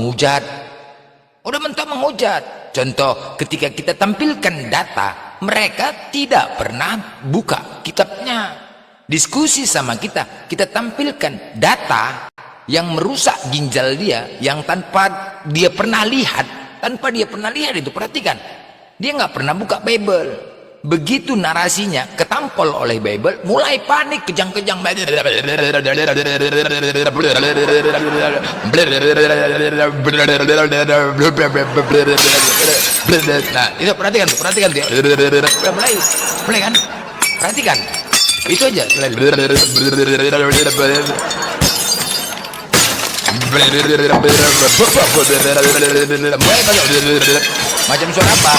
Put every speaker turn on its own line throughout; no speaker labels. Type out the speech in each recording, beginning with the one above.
menghujat. Udah mentok menghujat. Contoh, ketika kita tampilkan data, mereka tidak pernah buka kitabnya. Diskusi sama kita, kita tampilkan data yang merusak ginjal dia, yang tanpa dia pernah lihat, itu perhatikan, dia nggak pernah buka Bible. Begitu narasinya ketampol oleh Bible, mulai panik, kejang-kejang. Nah, itu perhatikan dia. Mulai kan? Perhatikan. Itu aja. Macam suara apa?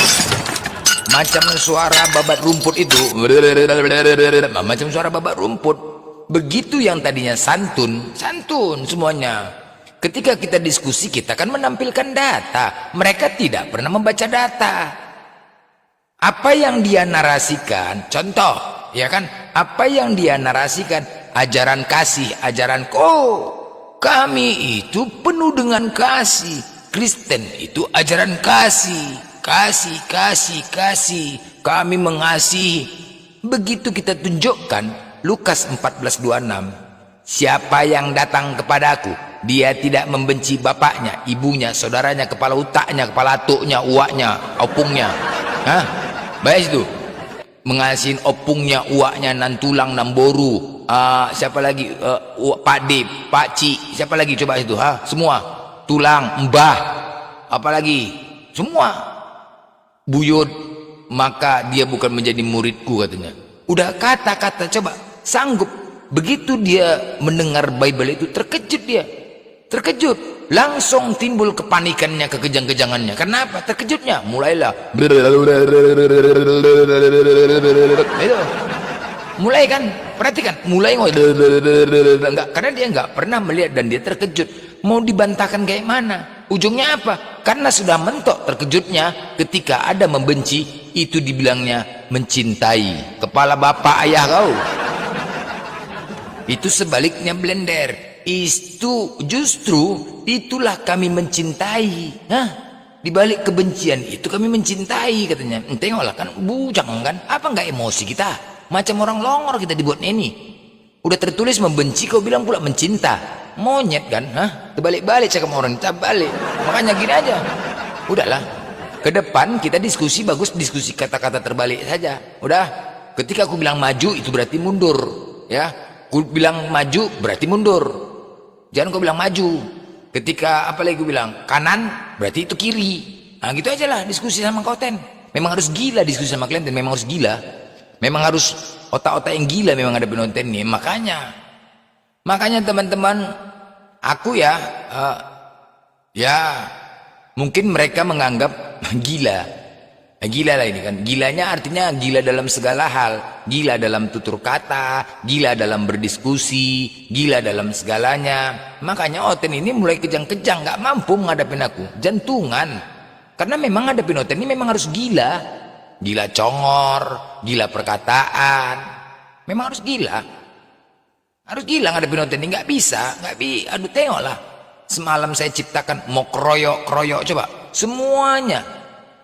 Macam suara babat rumput itu. Macam suara babat rumput. Begitu yang tadinya santun semuanya. Ketika kita diskusi, kita kan menampilkan data. Mereka tidak pernah membaca data. Apa yang dia narasikan, contoh, ya kan? Apa yang dia narasikan, ajaran kasih, ajaran kami itu penuh dengan kasih. Kristen itu ajaran kasih. Kasih, kami mengasihi. Begitu kita tunjukkan Lukas 14:26, siapa yang datang kepadaku, dia tidak membenci bapaknya, ibunya, saudaranya, kepala otaknya, kepala atuknya, uaknya, opungnya. Baik itu. Mengasihin opungnya, uaknya, nan tulang, nan boru. Siapa lagi? Pak D, Pak Ci, siapa lagi coba itu? Semua. Tulang, mbah, apalagi? Semua. Buyut, maka dia bukan menjadi muridku, katanya. Udah kata-kata, coba sanggup. Begitu dia mendengar Bible itu, terkejut, langsung timbul kepanikannya, kekejang-kejangannya. Kenapa terkejutnya? Mulailah itu, mulai kan, perhatikan, mulai enggak, karena dia nggak pernah melihat dan dia terkejut. Mau dibantahkan kayak mana? Ujungnya apa? Karena sudah mentok terkejutnya ketika ada membenci, itu dibilangnya mencintai. Kepala bapak ayah kau. Itu sebaliknya blender. Itu justru itulah kami mencintai. Di balik kebencian itu kami mencintai, katanya. Tengoklah kan, bujang kan? Apa nggak emosi kita? Macam orang longor kita dibuat ini. Udah tertulis membenci, kau bilang pula mencinta. Monyet kan? Terbalik-balik cakap orang, kita balik. Makanya gini aja. Udahlah. Ke depan kita diskusi, bagus diskusi kata-kata terbalik saja. Udah. Ketika aku bilang maju, itu berarti mundur. Ya. Aku bilang maju, berarti mundur. Jangan kau bilang maju. Ketika apa lagi aku bilang kanan, berarti itu kiri. Nah gitu aja lah diskusi sama konten. Memang harus gila diskusi sama klien, memang harus gila. Memang harus otak-otak yang gila memang ada penonton nih. Makanya teman-teman, aku ya mungkin mereka menganggap gila lah ini kan. Gilanya artinya gila dalam segala hal, gila dalam tutur kata, gila dalam berdiskusi, gila dalam segalanya. Makanya Oten ini mulai kejang-kejang, nggak mampu menghadapin aku, jantungan. Karena memang ngadepin Oten ini memang harus gila congor, gila perkataan, memang harus gila ngadepin Oten ini. Nggak bisa. Aduh, tengoklah, semalam saya ciptakan mau kroyok, coba semuanya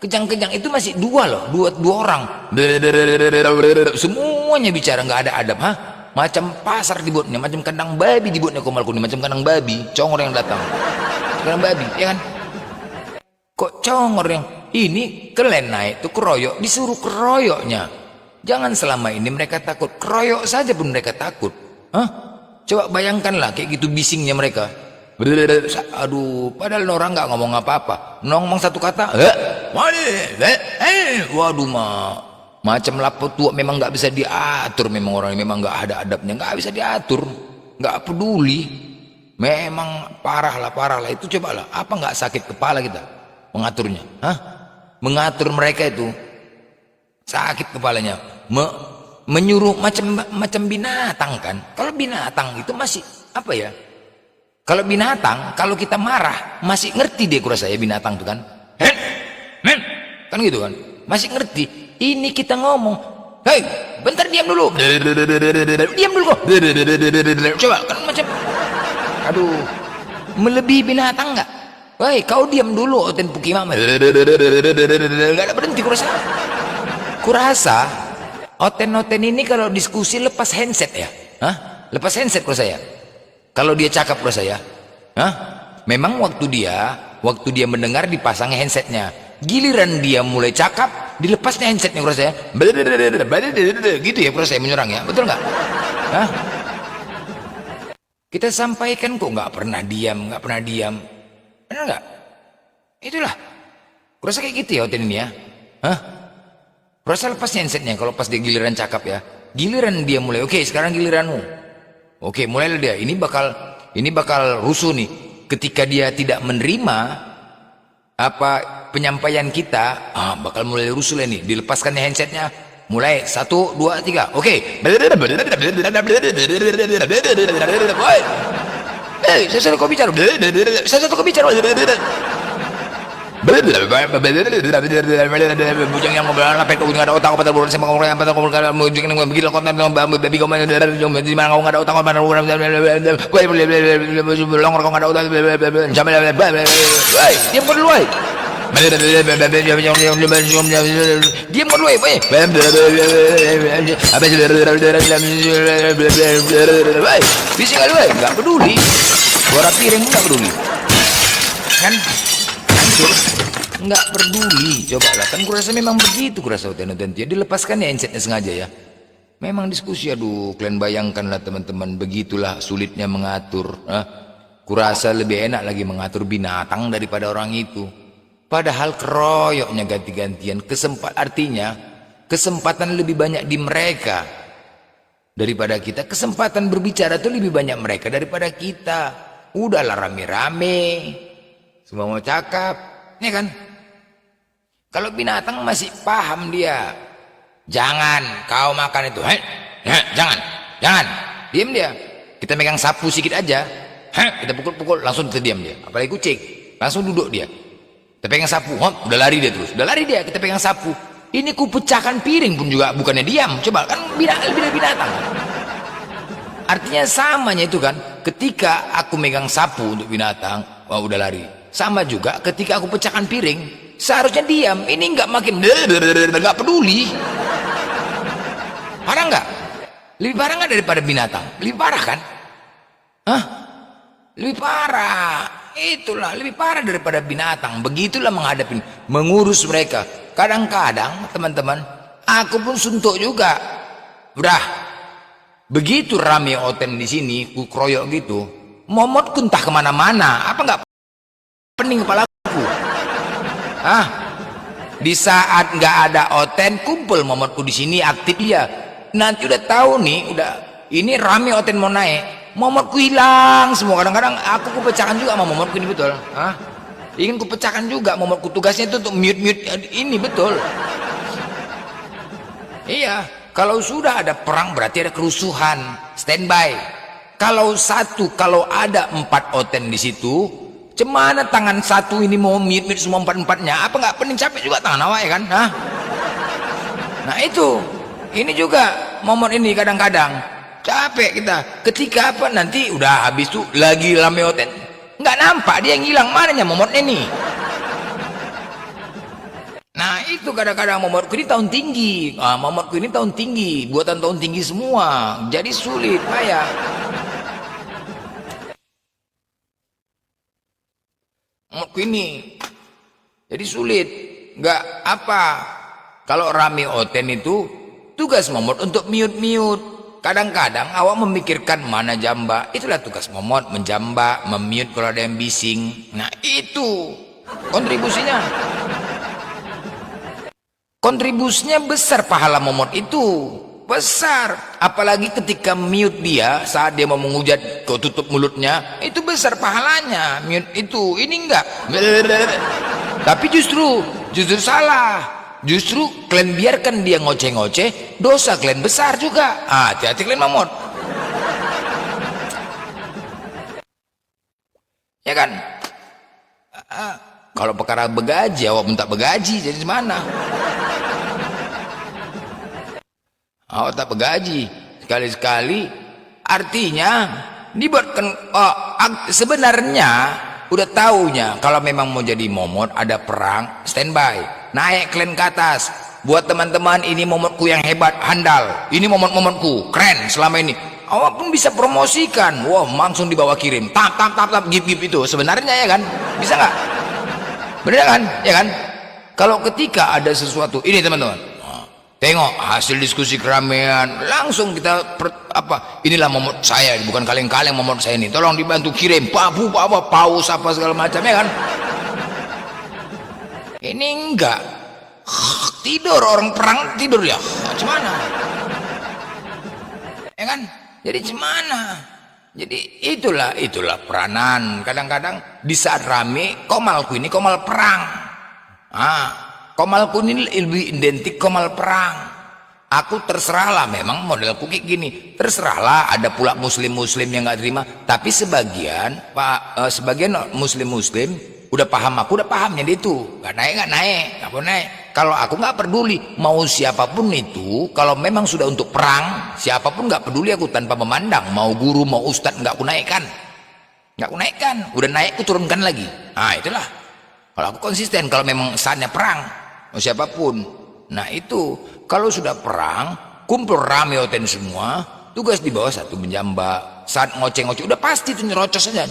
kejang-kejang, itu masih dua orang, semuanya bicara nggak ada adab. Macam pasar dibuatnya, macam kandang babi dibuatnya Komal Kuning, macam kandang babi, congor yang datang, kandang babi, ya kan? Kok congor yang ini kalian naik tuh keroyok, disuruh keroyoknya. Jangan selama ini mereka takut, keroyok saja pun mereka takut. Coba bayangkanlah kayak gitu bisingnya mereka. Aduh, padahal orang nggak ngomong apa-apa, ngomong satu kata, waduh, macam lapor tua, memang nggak bisa diatur. Memang orang memang nggak ada adabnya, nggak bisa diatur, nggak peduli. Memang parah lah. Itu cobalah, apa nggak sakit kepala kita mengaturnya? Mengatur mereka itu sakit kepalanya. Menyuruh macam binatang kan. Kalau binatang itu masih apa ya? Kalau binatang, kalau kita marah masih ngerti dia, kurasa ya binatang itu kan. Kan gitu kan, masih ngerti. Ini kita ngomong, hei bentar, diam dulu kok. Coba kan macam, aduh, melebihi binatang nggak? Woi, kau diam dulu, Oten Pukimam. Nggak ada berhenti kurasa. Kurasa Oten ini kalau diskusi lepas handset ya. Hah? Lepas handset kurasa ya. Kalau dia cakap kurasa ya. Hah? Memang waktu dia mendengar dipasang handsetnya. Giliran dia mulai cakap, dilepasnya handsetnya kurasa ya. Gitu ya kurasa ya, menyerang ya. Betul nggak? Hah? Kita sampaikan kok nggak pernah diam. Benar nggak? Itulah. Kurasa kayak gitu ya Oten ini ya. Hah? Kurasa lepasnya handsetnya kalau pas dia giliran cakap ya. Giliran dia mulai, oke, sekarang giliranmu. Oke, mulailah dia. Ini bakal rusuh nih. Ketika dia tidak menerima apa penyampaian kita, bakal mulai rusuh lah nih. Dilepaskannya handsetnya. Mulai 1, 2, 3. Oke. Saya satu kau bicara. Bujang yang ngobrol lapet kau nggak ada otak apa terburuk sama ngomong apa ngomong kalau bujang yang begitu konten babi kau mana di mana kau nggak ada otak apa longor kau nggak ada otak diam kau dulu diam kau dulu bising kali nggak peduli suara piring nggak peduli kan hancur nggak peduli. Coba lah, kan kurasa memang begitu kurasa Oten dia dilepaskan ya handsetnya sengaja ya. Memang diskusi, aduh kalian bayangkanlah teman-teman, begitulah sulitnya mengatur. Kurasa lebih enak lagi mengatur binatang daripada orang itu. Padahal keroyoknya ganti-gantian, artinya kesempatan lebih banyak di mereka daripada kita. Kesempatan berbicara tuh lebih banyak mereka daripada kita. Udahlah rame-rame, semua mau cakap, ya kan? Kalau binatang masih paham dia. Jangan kau makan itu. Jangan. Diam dia. Kita megang sapu sedikit aja. Kita pukul-pukul langsung terdiam dia. Apalagi kucing, langsung duduk dia. Kita pegang sapu, udah lari dia terus. Udah lari dia, kita pegang sapu. Ini ku pecahkan piring pun juga bukannya diam. Coba kan binatang. Artinya samanya itu kan. Ketika aku megang sapu untuk binatang, udah lari. Sama juga ketika aku pecahkan piring. Seharusnya diam, ini nggak makin nggak peduli. Parah nggak? Lebih parah nggak daripada binatang? Lebih parah kan? Hah? Lebih parah. Itulah lebih parah daripada binatang. Begitulah mengurus mereka. Kadang-kadang teman-teman, aku pun suntuk juga. Udah, begitu rame Oten di sini, ku kroyok gitu. Momotku entah kemana-mana. Apa nggak pening kepalaku? Di saat nggak ada Oten, kumpul momotku di sini aktif ya. Nanti udah tahu nih, ini rame Oten mau naik, momotku hilang semua. Kadang-kadang aku kupecahkan juga sama momotku ini, betul. Ingin kupecahkan juga momotku, tugasnya itu untuk mute ini, betul. Iya, kalau sudah ada perang berarti ada kerusuhan, standby. Kalau ada 4 Oten di situ. Cemana tangan satu ini mau mute semua 4-4-nya? Apa nggak pening, capek juga tangan awak ya kan? Nah itu, ini juga momot ini kadang-kadang capek kita. Ketika apa nanti udah habis tuh lagi rame Oten, nggak nampak dia yang hilang, mananya momotnya nih. Nah itu kadang-kadang momotku ini tahun tinggi, momotku ini tahun tinggi, buatan tahun tinggi semua, jadi sulit, payah. Momotku ini jadi sulit, nggak apa. Kalau rame Oten itu tugas momot untuk mute. Kadang-kadang awak memikirkan mana jamba, itulah tugas momot, menjamba, memute kalau ada yang bising. Nah itu kontribusinya. Kontribusinya besar, pahala momot itu besar. Apalagi ketika mute dia saat dia mau menghujat, kau tutup mulutnya, itu besar pahalanya. Mute itu, ini enggak. Tapi justru salah. Justru kalian biarkan dia ngoceh-ngoceh, dosa kalian besar juga. Hati-hati kalian momot. Ya kan? Kalau perkara begaji, awak pun tak begaji, jadi mana? Awak tak begaji sekali-sekali, artinya dibuatkan sebenarnya udah taunya kalau memang mau jadi momot ada perang, standby, naik kalian ke atas. Buat teman-teman, ini momotku yang hebat, handal, ini momot-momotku keren selama ini. Awak pun bisa promosikan, wah langsung dibawa kirim, tap gip itu sebenarnya, ya kan? Bisa nggak? Bener kan? Ya kan? Kalau ketika ada sesuatu ini teman-teman, tengok hasil diskusi keramaian, langsung kita inilah momot saya, bukan kaleng-kaleng momot saya ini, tolong dibantu kirim paus apa segala macam, ya kan? Ini enggak tidur, orang perang tidur ya, macam mana, ya kan? Jadi gimana? Jadi itulah peranan. Kadang-kadang di saat rame, komalku ini komal perang. Komalku ini lebih identik komal perang. Aku terserahlah, memang modelku kayak gini. Terserahlah, ada pula muslim-muslim yang nggak terima. Tapi sebagian muslim-muslim udah paham, aku udah pahamnya itu. Nggak naik. Kalau aku nggak peduli, mau siapapun itu, kalau memang sudah untuk perang, siapapun nggak peduli aku tanpa memandang, mau guru, mau ustadz, nggak aku naikkan, udah naik aku turunkan lagi. Nah itulah, kalau aku konsisten, kalau memang saatnya perang, mau siapapun. Nah itu, kalau sudah perang, kumpul rame oten semua, tugas di bawah satu menjamba, saat ngoceh-ngoceh, udah pasti tuh nyerocos aja,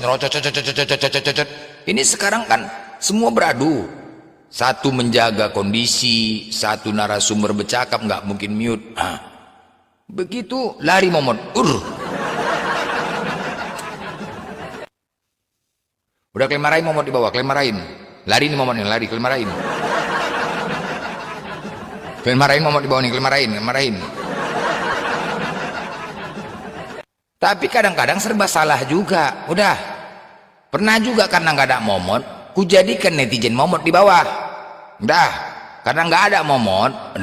Ini sekarang kan semua beradu. Satu menjaga kondisi, satu narasumber bercakap nggak mungkin mute. Begitu lari momot, udah kalian marahin momot di bawah, kalian marahin, lari nih momotnya, lari kalian marahin. Kalian marahin momot di bawah nih, kalian marahin. Tapi kadang-kadang serba salah juga. Udah pernah juga karena nggak ada momot, ku jadikan netizen momot di bawah. Udah, karena nggak ada momot,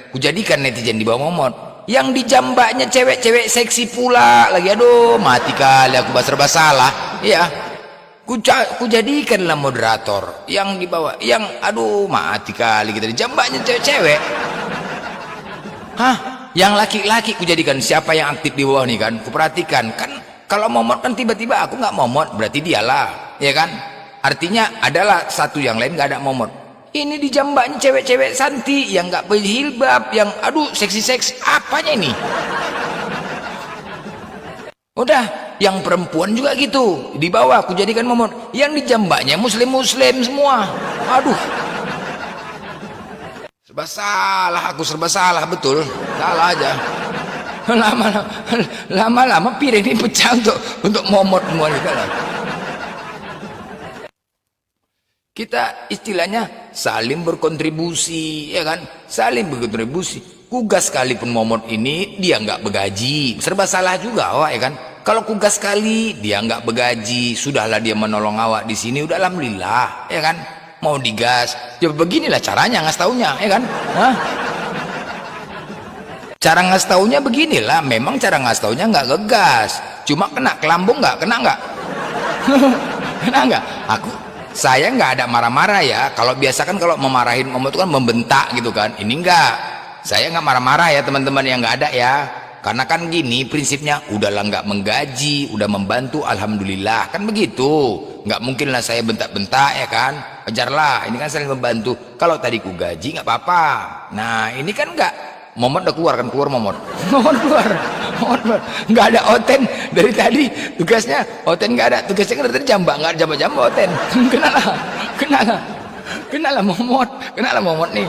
ku jadikan netizen di bawah momot. Yang dijambaknya cewek-cewek seksi pula lagi, aduh mati kali aku serba salah. Iya, ku jadikanlah moderator yang di bawah, yang aduh mati kali kita dijambaknya cewek-cewek. Yang laki-laki ku jadikan siapa yang aktif di bawah nih kan, ku perhatikan kan. Kalau momot kan tiba-tiba aku nggak momot, berarti dialah, ya kan? Artinya adalah satu yang lain nggak ada momot. Ini dijambaknya cewek-cewek santi yang nggak berjilbab, yang aduh seksi-seksi, apanya ini? Udah, yang perempuan juga gitu, di bawah aku jadikan momot. Yang dijambaknya muslim-muslim semua. Aduh, serba salah betul, salah aja. Lama-lama piring ini pecah untuk momot semua kita lah. Kita istilahnya saling berkontribusi, ya kan? Saling berkontribusi. Kugas sekalipun momot ini dia nggak begaji, serba salah juga, ya kan? Kalau kugas sekali dia nggak begaji, sudahlah dia menolong awak di sini, udah alhamdulillah, ya kan? Mau digas, ya beginilah caranya ngasih taunya, ya kan? Cara ngasih taunya beginilah, memang cara ngasih taunya nggak ngegas, cuma kena ke lambung nggak, kena nggak? Kena nggak? Saya nggak ada marah-marah ya. Kalau biasa kan kalau memarahin momot itu kan membentak gitu kan. Ini enggak. Saya nggak marah-marah ya teman-teman yang nggak ada ya. Karena kan gini prinsipnya, udahlah nggak menggaji, udah membantu, alhamdulillah kan begitu. Nggak mungkin lah saya bentak-bentak ya kan. Ajarlah, ini kan saling membantu. Kalau tadi ku gaji nggak apa-apa. Nah ini kan nggak. Momot udah keluar momot. Momot keluar. Nggak ada oten dari tadi, tugasnya oten nggak ada, tugasnya kan dari tadi jambak, nggak jambak oten. Kenalah momot nih.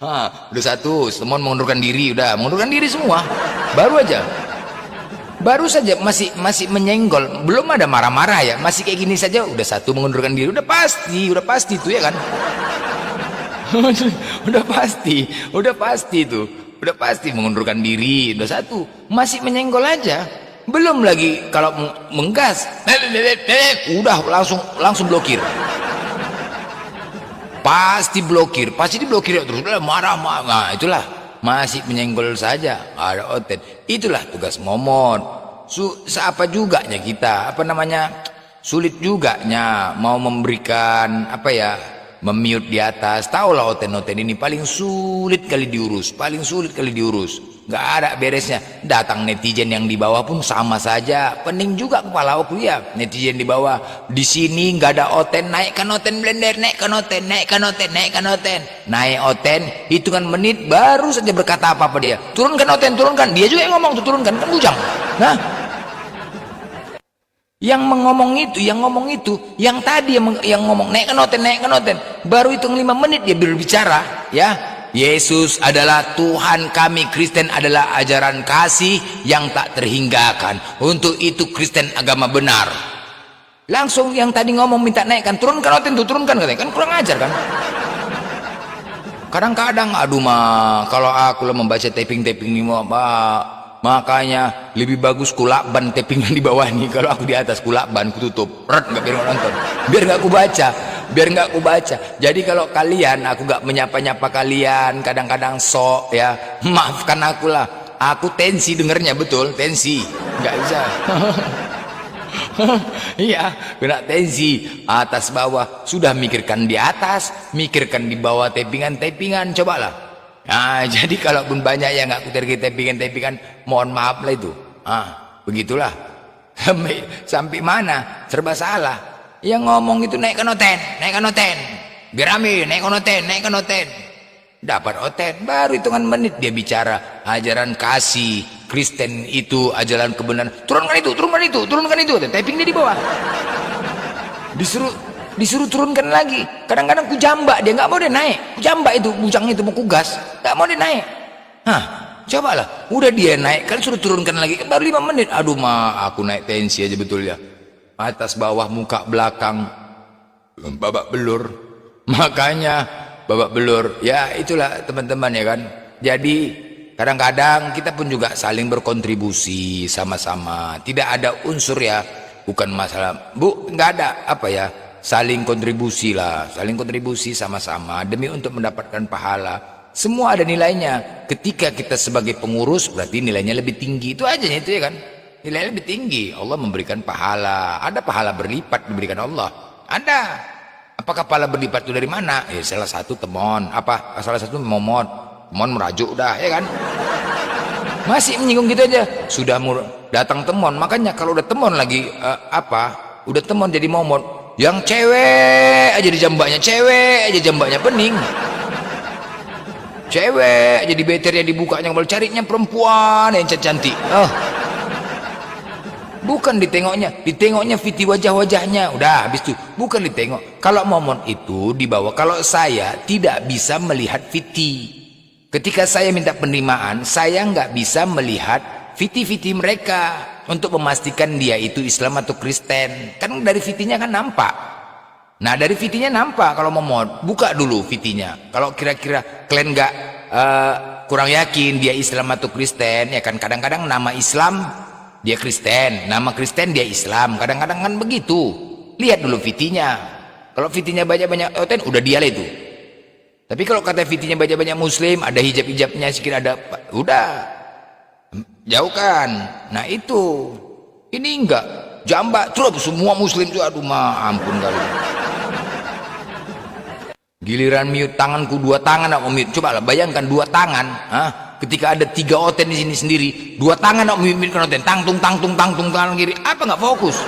Udah satu, semua mengundurkan diri, semua, baru saja masih menyenggol, belum ada marah-marah ya, masih kayak gini saja udah satu mengundurkan diri, udah pasti itu ya kan. udah pasti mengundurkan diri, udah satu, masih menyenggol aja, belum lagi kalau menggas, udah langsung blokir, pasti diblokir terus, udah marah. Nah itulah, masih menyenggol saja, ada oten. Itulah tugas momot. Apa juganya kita, sulit juganya mau memberikan memute di atas. Tahulah oten-oten ini paling sulit kali diurus, nggak ada beresnya. Datang netizen yang di bawah pun sama saja, pening juga kepala aku ya. Netizen di bawah, di sini nggak ada oten, naikkan oten blender, naikkan oten, naikkan oten, naikkan oten, naik oten, hitungan menit baru saja berkata apa dia, turunkan oten, turunkan. Dia juga yang ngomong tuh, turunkan, kan bujang. Nah, yang ngomong itu, yang tadi yang ngomong naikkan oten, baru hitung 5 menit dia berbicara, ya. Yesus adalah Tuhan kami, Kristen adalah ajaran kasih yang tak terhinggakan. Untuk itu Kristen agama benar. Langsung yang tadi ngomong minta naikkan, turunkan oten tuh, turunkan katanya, kan kurang ajar kan. Kadang-kadang aduh mah, kalau aku lah membaca taping-taping ini mah, makanya lebih bagus kulakban tappingnya di bawah nih. Kalau aku di atas kulakban kututup, nggak biar nggak nonton, biar nggak aku baca. Jadi kalau kalian, aku nggak menyapa-nyapa kalian, kadang-kadang sok ya, maafkan aku lah. Aku tensi dengernya, betul tensi, nggak bisa. Iya, kena tensi atas bawah. Sudah mikirkan di atas, mikirkan di bawah tappingan, cobalah. Nah, jadi kalaupun banyak yang nggak kuter tappingan, mohon maaf lah itu. Begitulah. Sampai mana? Serba salah. Yang ngomong itu naikkan oten. Biar rame, naikkan oten. Dapat oten, baru hitungan menit dia bicara ajaran kasih. Kristen itu ajaran kebenaran. Turunkan itu. Tapping dia di bawah. Disuruh turunkan lagi. Kadang-kadang ku jambak dia, nggak mau dia naik. Ku jambak itu, bujang itu mau kugas, nggak mau dia naik. Cobalah, udah dia naik kan suruh turunkan lagi, baru 5 menit. Aduh mah, aku naik tensi aja betul ya. Atas bawah muka belakang babak belur. Makanya babak belur. Ya itulah teman-teman ya kan. Jadi kadang-kadang kita pun juga saling berkontribusi sama-sama. Tidak ada unsur ya, bukan masalah nggak ada apa ya, saling kontribusi lah, saling kontribusi sama-sama demi untuk mendapatkan pahala. Semua ada nilainya. Ketika kita sebagai pengurus berarti nilainya lebih tinggi, itu aja itu ya kan, nilainya lebih tinggi. Allah memberikan pahala, ada pahala berlipat diberikan Allah, ada. Apakah pahala berlipat itu dari mana? Ya salah satu salah satu momon merajuk udah ya kan, masih menyinggung gitu aja. Sudah datang temon, makanya kalau udah temon lagi udah temon jadi momon, yang cewek aja jambaknya pening, cewek jadi beternya dibukanya, kembali carinya perempuan yang cantik. Bukan ditengoknya fiti wajah-wajahnya, udah habis itu, bukan ditengok. Kalau momon itu dibawa, kalau saya tidak bisa melihat fiti. Ketika saya minta penerimaan, saya nggak bisa melihat fiti-fiti mereka untuk memastikan dia itu Islam atau Kristen. Kan dari fitinya kan nampak. Nah dari fitinya nampak kalau momon, buka dulu fitinya. Kalau kira-kira kalian nggak kurang yakin dia Islam atau Kristen, ya kan kadang-kadang nama Islam dia Kristen, nama Kristen dia Islam, kadang-kadang kan begitu. Lihat dulu fitinya. Kalau fitinya banyak-banyak oten, udah dia lah itu. Tapi kalau kata fitinya banyak-banyak Muslim, ada hijab-hijabnya sedikit, ada, udah jauhkan. Nah itu, ini enggak jambak terus semua Muslim itu, aduh ampun kali. Giliran mute tanganku 2 tangan aku mute. Coba lah bayangkan 2 tangan, ketika ada 3 oten di sini sendiri, 2 tangan nak memimpin oten, tangtung tangan kiri, apa nggak fokus?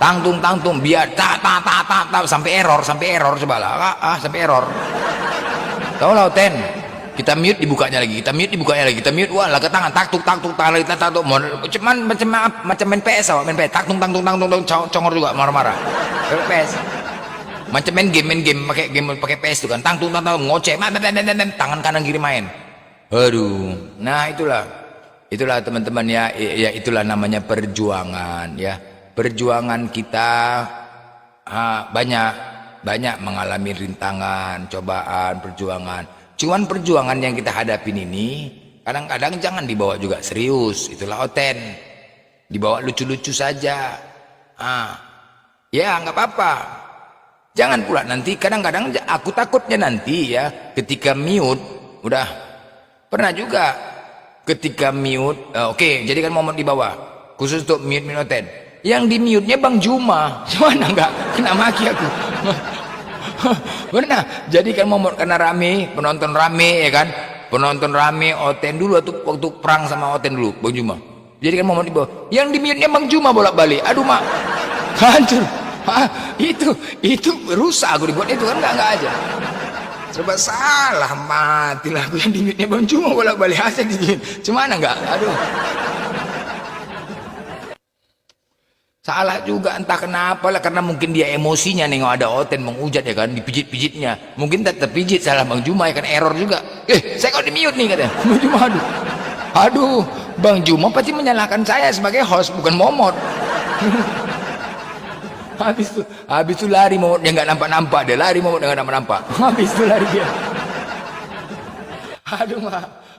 Tangtung biar tak sampai error, coba lah, sampai error. Tahu lah oten, kita mute dibukanya lagi, kita mute, wah lah ke tangan, taktuk tangan lagi, taktuk, macam main PS, main PS, taktung, congor juga marah-marah, PS. Macam main game pakai PS tuh kan, tangtung ngoceh, tangan kanan kiri main. Aduh, nah itulah teman-teman ya, itulah namanya perjuangan ya. Perjuangan kita banyak mengalami rintangan, cobaan, perjuangan. Cuman perjuangan yang kita hadapin ini kadang-kadang jangan dibawa juga serius, itulah oten. Dibawa lucu-lucu saja. Ya nggak apa-apa. Jangan pula nanti, kadang-kadang aku takutnya nanti ya ketika mute, udah pernah juga ketika mute, oke, jadi kan momen di bawah khusus untuk mute minoten, yang di mute nya Bang Juma, mana enggak kena maki aku. Pernah, jadi kan momen karena rame, penonton rame ya kan, penonton rame Oten dulu atau waktu perang sama Oten dulu Bang Juma. Jadi kan momen di bawah yang di mute-nya Bang Juma bolak-balik. Aduh mak, hancur. Itu rusak aku dibuat itu kan nggak aja. Coba salah mati lah aku yang di mute-nya Bang Juma bolak-balik asik di cuman enggak. Aduh. Salah juga entah kenapa lah, karena mungkin dia emosinya nengok ada Oten menghujat ya kan, dipijit-pijitnya mungkin tak terpijit salah Bang Juma ya kan, error juga. Saya kok di mute nih katanya Bang Juma. Aduh Bang Juma pasti menyalahkan saya sebagai host bukan Momot. habis itu lari Momotnya nggak nampak-nampak, dia lari Momotnya nggak nampak-nampak, habis itu lari dia.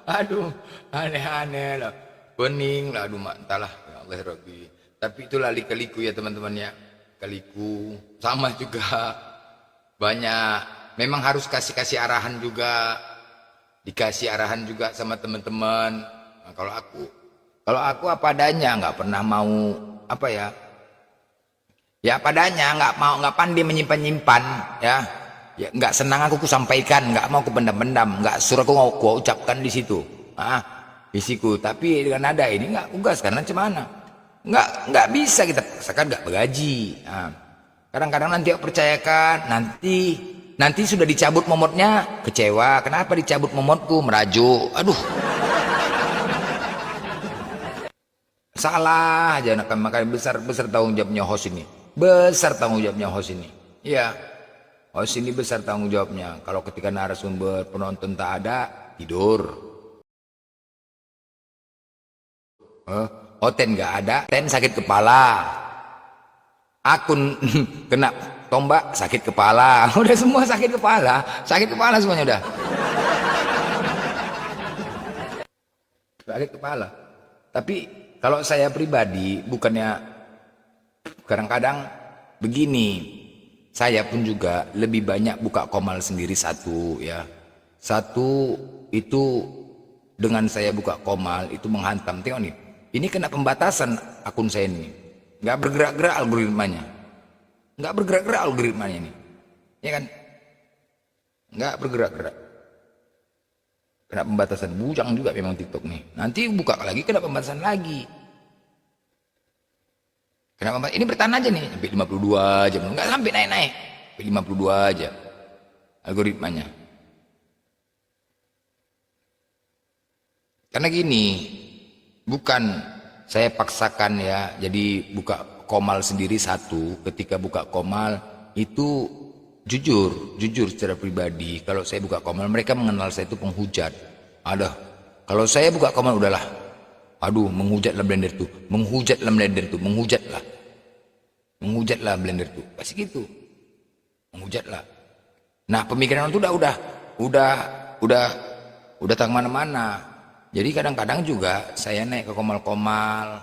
Aduh aneh-aneh lah, pening lah, aduh mak entahlah ya Allah Rabbi. Tapi itulah lika-liku ya teman-teman ya, kaliku sama juga banyak. Memang harus kasih arahan juga, dikasih arahan juga sama teman-teman. Nah, kalau aku apa adanya, nggak pernah mau apa ya apa adanya, nggak pandai menyimpan ya nggak senang aku sampaikan, nggak mau kupendam-pendam, nggak suruh aku ucapkan di situ isiku. Tapi dengan ada ini nggak ugas karena cemana. Nggak bisa kita paksakan, nggak bergaji. Kadang-kadang nanti aku percayakan, nanti sudah dicabut momotnya kecewa, kenapa dicabut momotku, merajuk. Aduh salah aja. Makanya besar tanggung jawabnya host ini, besar tanggung jawabnya host ini ya. Host ini besar tanggung jawabnya. Kalau ketika narasumber penonton tak ada, tidur. Oten nggak ada, Ten sakit kepala, akun kena tombak sakit kepala, udah semua sakit kepala semuanya udah. Sakit kepala. Tapi kalau saya pribadi bukannya, kadang-kadang begini, saya pun juga lebih banyak buka komal sendiri satu ya. Satu itu dengan saya buka komal itu menghantam, tengok nih. Ini kena pembatasan akun saya ini. Nggak bergerak-gerak algoritmanya ini. Ya kan? Nggak bergerak-gerak. Kena pembatasan. Bujang juga memang TikTok nih. Nanti buka lagi kena pembatasan lagi. Ini bertahan aja nih. Sampai 52 aja. Nggak sampai naik-naik. Sampai 52 aja. Algoritmanya. Karena gini, bukan saya paksakan ya, jadi buka komal sendiri satu. Ketika buka komal itu jujur secara pribadi, kalau saya buka komal mereka mengenal saya itu penghujat. Kalau saya buka komal udahlah, aduh menghujatlah blender tuh, menghujatlah blender tuh, pasti gitu, menghujatlah. Nah pemikiran itu udah tak kemana-mana. Jadi kadang-kadang juga saya naik ke komal-komal,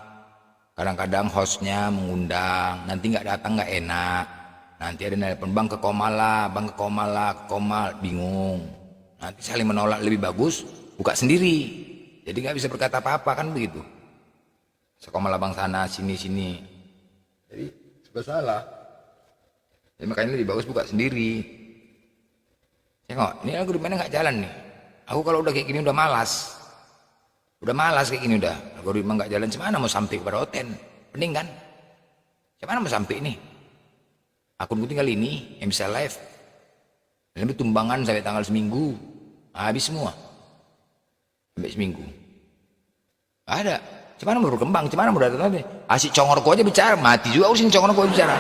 kadang-kadang hostnya mengundang, nanti nggak datang nggak enak, nanti ada nelpon bang ke komal lah, bingung, nanti saling menolak, lebih bagus buka sendiri, jadi nggak bisa berkata apa-apa kan begitu. Sekomal abang sana sini, jadi serba salah. Jadi makanya lebih bagus buka sendiri. Tengok, ini algoritmanya nggak jalan nih. Aku kalau udah kayak gini udah malas. Kayak gini udah, algoritma nggak jalan, cemana mau sampai kepada Oten, pening kan? Cemana mau sampai ini? Akunku tinggal ini, yang bisa live, lebih tumbangan sampai tanggal seminggu, habis semua, sampai seminggu. Ada, cemana mau berkembang, cemana mau datang lagi? Asik congorku aja bicara, mati juga usin congorku aja bicara.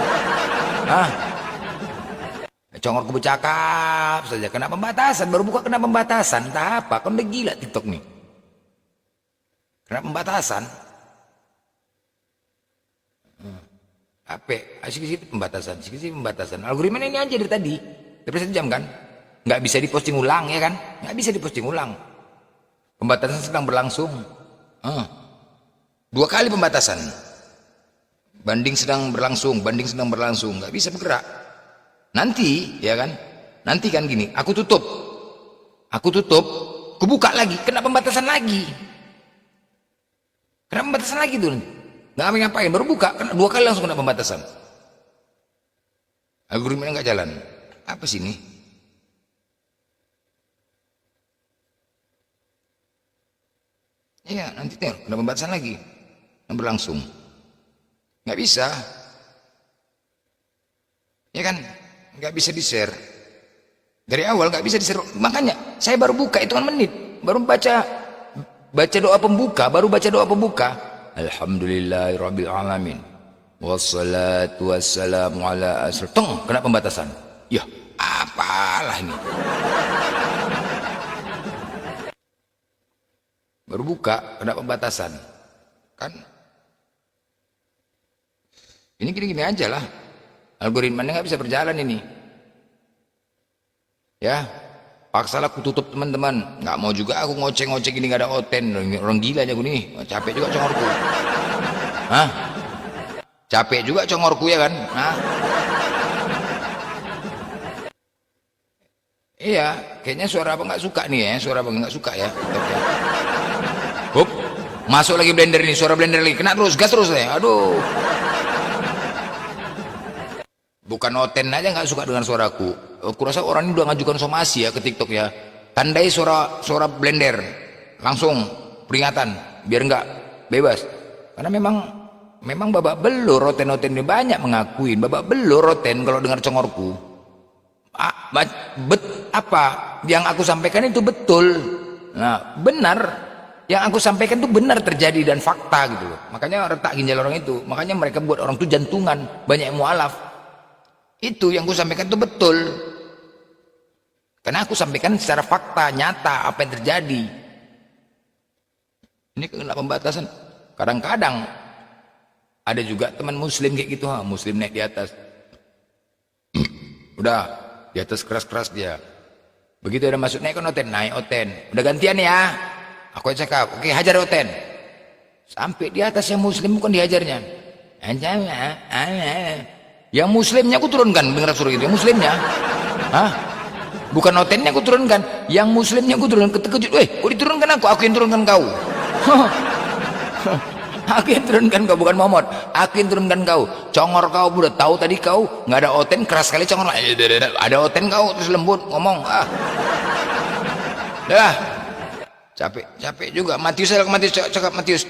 Congorku bercakap saja, kena pembatasan, baru buka kena pembatasan, entah apa, kan udah gila TikTok nih. Kena pembatasan. HP, asik-asik pembatasan. Algoritma ini aja dari tadi. Dari 1 jam kan? Nggak bisa diposting ulang ya kan? Nggak bisa diposting ulang. Pembatasan sedang berlangsung. 2 kali pembatasan. Banding sedang berlangsung. Nggak bisa bergerak. Nanti, ya kan? Nanti kan gini, aku tutup. Aku buka lagi, kena pembatasan lagi. Kena pembatasan lagi tuh, nggak ngapain, baru buka, kena 2 kali langsung kena pembatasan. Algoritmanya nggak jalan. Apa sih ini? Iya, nanti kena pembatasan lagi yang berlangsung. Nggak bisa, ya kan? Nggak bisa di-share. Dari awal nggak bisa di-share. Makanya saya baru buka itu kan menit, baru baca doa pembuka. Alhamdulillahirabbil alamin. Wassalatu wassalamu ala asrul. Kena pembatasan. Ya, apalah ini. Baru buka, kena pembatasan. Kan? Ini gini-gini aja lah. Algoritmanya nggak bisa berjalan ini. Ya, paksalah aku tutup teman-teman. Nggak mau juga aku ngoceh-ngoceh gini nggak ada oten. Orang gila aja gue nih. Capek juga congorku. Hah? Capek juga congorku ya kan? Hah? Iya, kayaknya suara apa nggak suka nih ya. Suara apa nggak suka ya. Hup, masuk lagi blender ini, suara blender lagi, kena terus, gas terus ya, aduh. Bukan Oten aja nggak suka dengan suaraku. Aku rasa orang ini udah ngajukan somasi ya ke TikTok ya. Tandai suara blender, langsung peringatan, biar nggak bebas. Karena memang babak belur Oten ini banyak mengakuin babak belur Oten kalau dengar congorku. Apa yang aku sampaikan itu betul. Nah, benar. Yang aku sampaikan itu benar terjadi dan fakta gitu loh. Makanya retak ginjal orang itu. Makanya mereka buat orang itu jantungan, banyak yang mualaf. Itu yang aku sampaikan itu betul. Karena aku sampaikan secara fakta, nyata apa yang terjadi. Ini kena pembatasan. Kadang-kadang ada juga teman muslim kayak gitu, muslim naik di atas. Udah, di atas keras-keras dia. Begitu ada masuk naik Oten. Udah gantian ya. Aku cakap, oke hajar Oten. Sampai di atas yang muslim bukan dihajarnya. Yang muslimnya aku turunkan, dengar suruh itu. Yang muslimnya, bukan Otennya aku turunkan. Yang muslimnya aku turunkan. Terkejut, kok diturunkan aku yang turunkan kau. Aku yang turunkan kau, bukan Muhammad. Aku yang turunkan kau. Congor kau, udah tahu tadi kau nggak ada Oten, keras sekali congor. Ada Oten kau terus lembut ngomong. Dah. Capek juga. Matius, cakap Matius.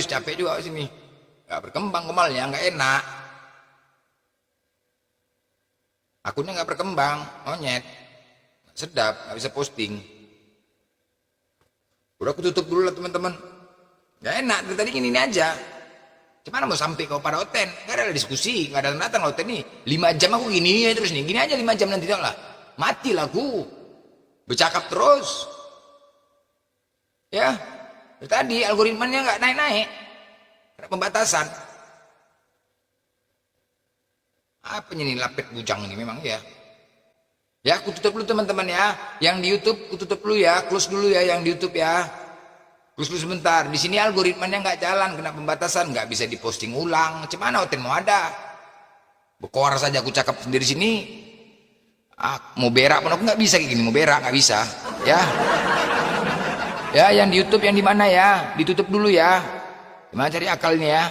Capek juga sini. Gak berkembang kemalnya, nggak enak. Akunnya nggak berkembang, monyet. Sedap, nggak bisa posting. Udah aku tutup dulu lah teman-teman. Nggak enak, dari tadi ini aja. Gimana mau sampai kau pada Oten? Nggak ada diskusi, nggak ada datang Oten nih. 5 jam aku gini terus nih, gini aja 5 jam nanti lah. Matilah aku. Bercakap terus ya. Tadi algoritmanya nggak naik-naik, ada pembatasan. Apa ini lapet bujang ini memang ya. Ya aku tutup dulu teman-teman ya. Yang di YouTube aku tutup dulu ya, close dulu ya yang di YouTube ya. Close dulu sebentar. Di sini algoritmanya nggak jalan, kena pembatasan, nggak bisa diposting ulang. Gimana Oten mau ada? Berkoar saja aku cakap sendiri sini. Mau berak pun aku nggak bisa kayak gini, mau berak nggak bisa ya. Ya yang di YouTube yang di mana ya, ditutup dulu ya. Gimana cari akalnya ya.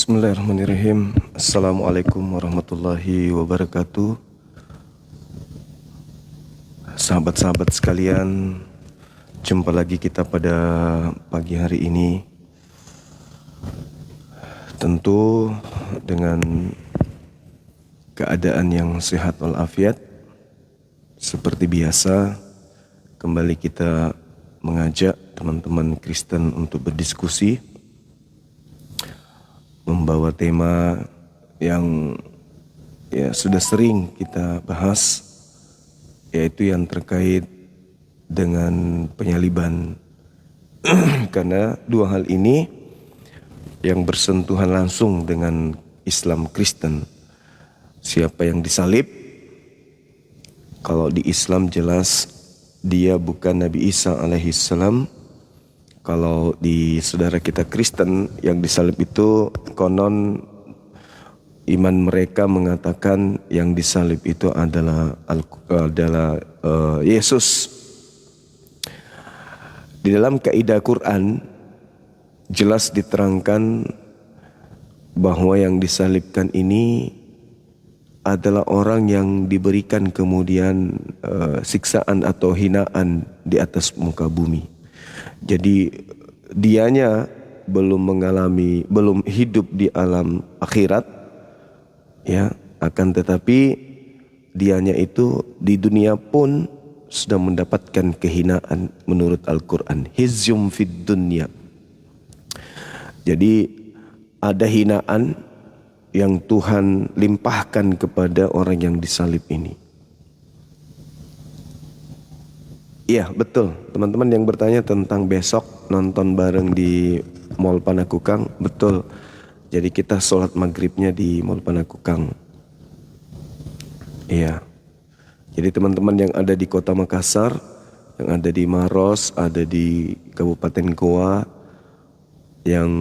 Bismillahirrahmanirrahim. Assalamualaikum warahmatullahi wabarakatuh. Sahabat-sahabat sekalian, jumpa lagi kita pada pagi hari ini. Tentu dengan keadaan yang sehat walafiat. Seperti biasa, kembali kita mengajak teman-teman Kristen untuk berdiskusi, membawa tema yang sudah sering kita bahas, yaitu yang terkait dengan penyaliban. Karena dua hal ini yang bersentuhan langsung dengan Islam Kristen. Siapa yang disalib, kalau di Islam jelas dia bukan Nabi Isa alaihissalam. Kalau di saudara kita Kristen yang disalib itu konon iman mereka mengatakan yang disalib itu adalah Yesus. Di dalam kaidah Quran jelas diterangkan bahwa yang disalibkan ini adalah orang yang diberikan kemudian siksaan atau hinaan di atas muka bumi. Jadi dianya belum hidup di alam akhirat, ya, akan tetapi dianya itu di dunia pun sudah mendapatkan kehinaan menurut Al-Quran. Hizyum fid dunya. Jadi ada hinaan yang Tuhan limpahkan kepada orang yang disalib ini. Iya, betul. Teman-teman yang bertanya tentang besok nonton bareng di Mall Panakukang, betul. Jadi kita sholat maghribnya di Mall Panakukang. Iya. Jadi teman-teman yang ada di Kota Makassar, yang ada di Maros, ada di Kabupaten Goa, yang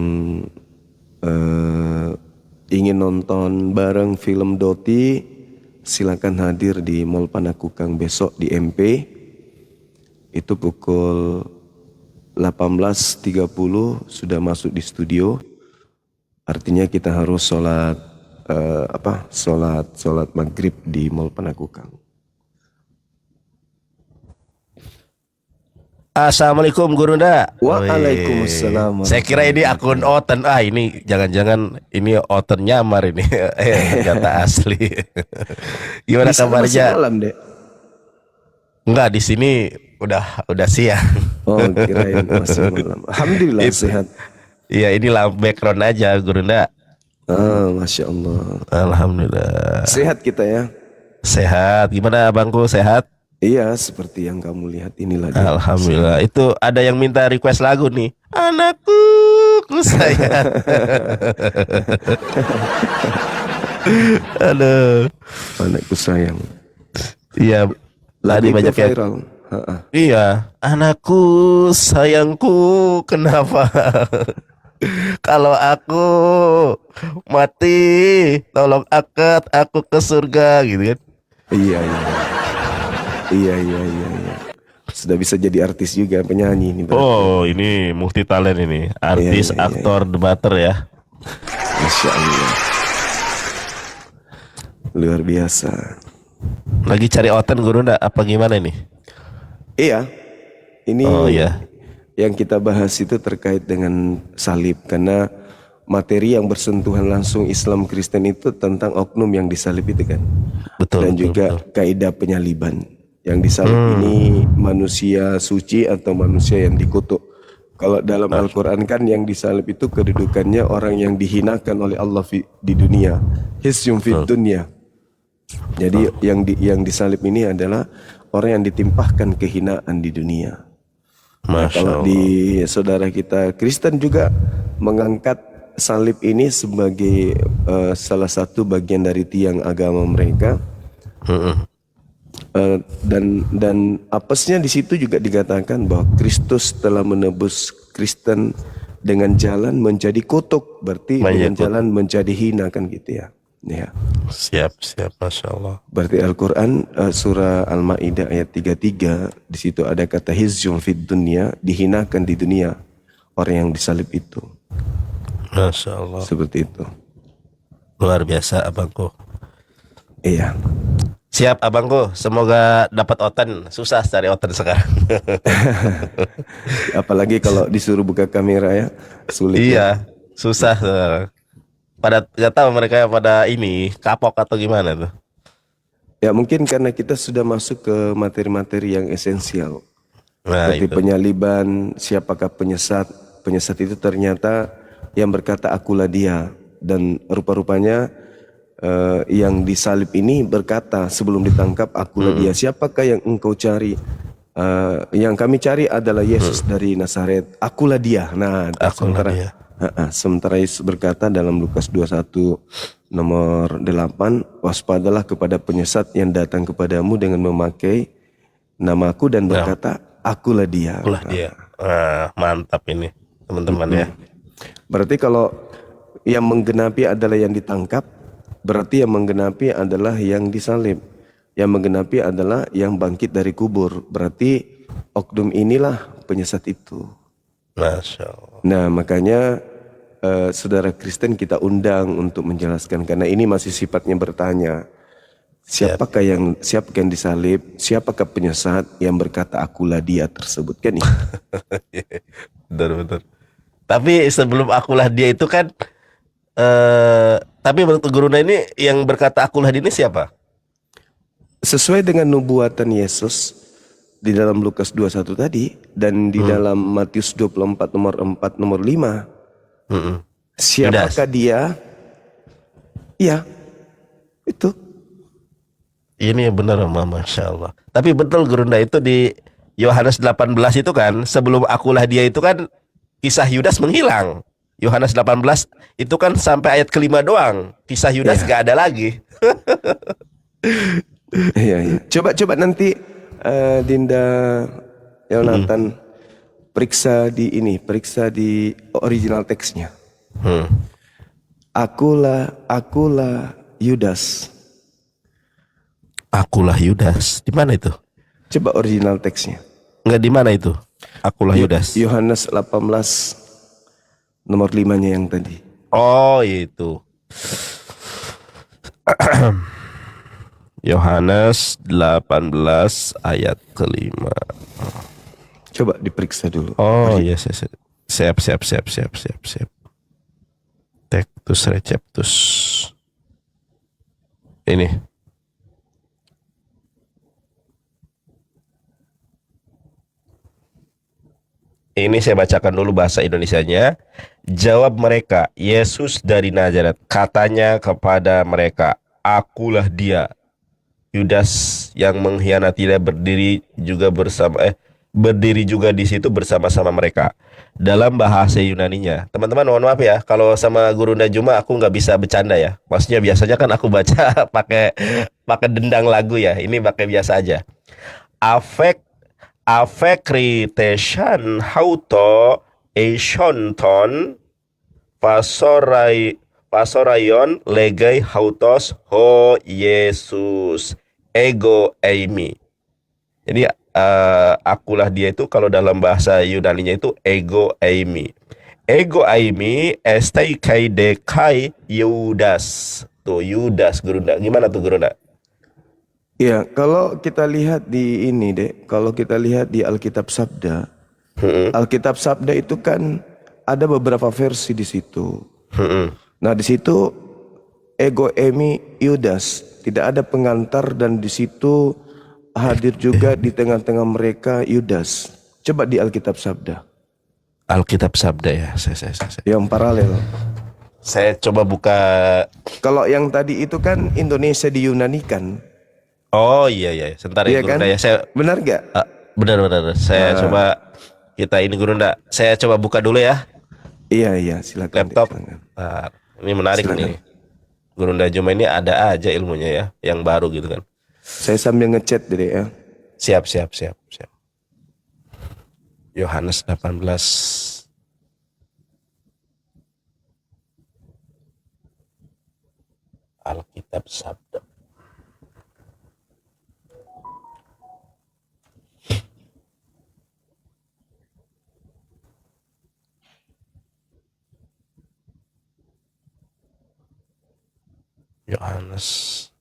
ingin nonton bareng film Doti, silakan hadir di Mall Panakukang besok di MP. Itu pukul 18.30 sudah masuk di studio. Artinya kita harus sholat maghrib di Mall Panakukang.
Assalamualaikum Guru Nda.
Waalaikumsalam.
Saya kira ini akun Oten. Ini jangan-jangan ini Oten nyamar ini. Ternyata asli. Gimana kabarnya?
Malam, Dek.
Enggak, di sini udah siang.
Oh, kirain masih malam. Alhamdulillah sehat.
Iya, ini background aja Guru Nda.
Masya Allah.
Alhamdulillah.
Sehat kita ya.
Sehat. Gimana abangku, sehat?
Iya, seperti yang kamu lihat inilah.
Alhamdulillah. Itu ada yang minta request lagu nih. Anakku ku sayang. Aduh.
Anakku sayang.
Iya. Tadi banyak yang
viral.
Iya. Anakku sayangku, kenapa? Kalau aku mati, tolong angkat aku ke surga, gitu kan?
Iya. Sudah bisa jadi artis juga, penyanyi ini.
Oh, ini multi talent ini. Artis, aktor, debater ya.
Masya Allah. Luar biasa.
Lagi cari Oten Guru Nda, apa gimana nih?
Iya. Ini
iya.
Yang kita bahas itu terkait dengan salib. Karena materi yang bersentuhan langsung Islam Kristen itu tentang oknum yang disalib itu kan.
Betul.
Dan juga kaidah penyaliban. Yang disalib ini manusia suci atau manusia yang dikutuk. Kalau dalam Al-Quran kan yang disalib itu kedudukannya orang yang dihinakan oleh Allah di dunia. Hisyum fid dunya. Jadi yang disalib ini adalah orang yang ditimpahkan kehinaan di dunia. Nah, kalau di saudara kita Kristen juga mengangkat salib ini sebagai salah satu bagian dari tiang agama mereka. Dan apesnya di situ juga dikatakan bahwa Kristus telah menebus Kristen dengan jalan menjadi kutuk, berarti dengan jalan menjadi hina kan gitu ya. Ya.
Siap, Masya Allah.
Berarti Al-Quran surah Al-Ma'idah ayat 33, di situ ada kata hizyum fid dunya, dihinakan di dunia orang yang disalib itu.
Masya Allah.
Seperti itu.
Luar biasa abangku.
Iya.
Siap abangku, semoga dapat Oten. Susah cari Oten sekarang.
Apalagi kalau disuruh buka kamera ya, sulit.
Iya, susah. pada nggak tahu mereka pada ini kapok atau gimana tuh.
Ya mungkin karena kita sudah masuk ke materi-materi yang esensial.
Nah
Seperti
itu.
penyaliban, siapakah penyesat. Penyesat itu ternyata yang berkata akulah dia. Dan rupa-rupanya yang disalib ini berkata sebelum ditangkap akulah dia. Siapakah yang engkau cari? Yang kami cari adalah Yesus dari Nazaret. Akulah dia. Nah,
Akulah dia.
sementara Yesus berkata dalam Lukas 21 nomor 8, waspadalah kepada penyesat yang datang kepadamu dengan memakai namaku dan
Nah,
berkata, akulah dia.
akulah dia. Nah, mantap ini teman-teman ya.
Berarti kalau yang menggenapi adalah yang ditangkap, berarti yang menggenapi adalah yang disalib. Yang menggenapi adalah yang bangkit dari kubur. Berarti oknum inilah penyesat itu.
Masya Allah.
Nah, makanya saudara Kristen kita undang untuk menjelaskan karena ini masih sifatnya bertanya. Siapakah yang disalib? Siapakah penyesat yang berkata akulah dia tersebut kan itu?
Betul. Tapi sebelum akulah dia itu kan tapi menurut Guruna ini yang berkata akulah dia ini siapa?
Sesuai dengan nubuatan Yesus di dalam Lukas 21 tadi dan di dalam Matius 24 nomor 4 nomor 5.
Mm-mm. Yudas.
Siapakah dia? Ya, itu.
Ini benar Masya Allah. Tapi betul Gurunda itu di Yohanes 18 itu kan sebelum akulah dia itu kan kisah Yudas menghilang. Yohanes 18 itu kan sampai ayat kelima doang. Kisah Yudas
Iya.
gak ada lagi.
Iya, iya. Coba nanti Dinda Yonatan periksa di original teksnya.
Hmm.
Akulah Yudas.
Akulah Yudas. Di mana itu?
Coba original teksnya.
Enggak di mana itu? Akulah Yudas.
Yohanes 18 nomor 5-nya yang tadi.
Oh, itu. Yohanes 18 ayat kelima.
Coba diperiksa dulu.
Oh, yes, yes. Siap. Tectus receptus. Ini. Ini saya bacakan dulu bahasa Indonesianya. Jawab mereka, Yesus dari Nazaret. Katanya kepada mereka, akulah dia. Yudas yang mengkhianati dia berdiri juga di situ bersama-sama mereka. Dalam bahasa Yunaninya. Teman-teman mohon maaf ya, kalau sama Guru Najuma aku nggak bisa bercanda ya. Maksudnya biasanya kan aku baca pakai pakai dendang lagu ya. Ini pakai biasa aja. Afek Afekriteshan hauto eishonton pasorayon legai hautos ho Yesus ego eimi. Jadi akulah dia itu kalau dalam bahasa Yunaninya itu ego eimi. Ego eimi estai kai dekai Yudas. Tuh Yudas Gurunda. Gimana tuh Gurunda?
Ya, kalau kita lihat di ini deh, kalau kita lihat di Alkitab Sabda, Alkitab Sabda itu kan ada beberapa versi di situ. Nah, di situ ego emi Yudas, tidak ada pengantar dan di situ hadir juga di tengah-tengah mereka Yudas. Coba di Alkitab Sabda.
Alkitab Sabda ya.
Yang paralel.
Saya coba buka.
Kalau yang tadi itu kan Indonesia diyunanikan.
Oh iya. Sebentar ya
Iya kan?
Gurunda ya. Saya
Benar gak?
benar. Saya coba kita ini Gurunda. Saya coba buka dulu ya
Iya, silakan.
laptop.
Silakan.
Nah, ini menarik
Silakan.
nih. Gurunda Juma ini ada aja ilmunya ya, yang baru gitu kan.
Saya sambil ngechat deh ya.
Siap. Yohanes 18. Alkitab Sabda. Yohanes.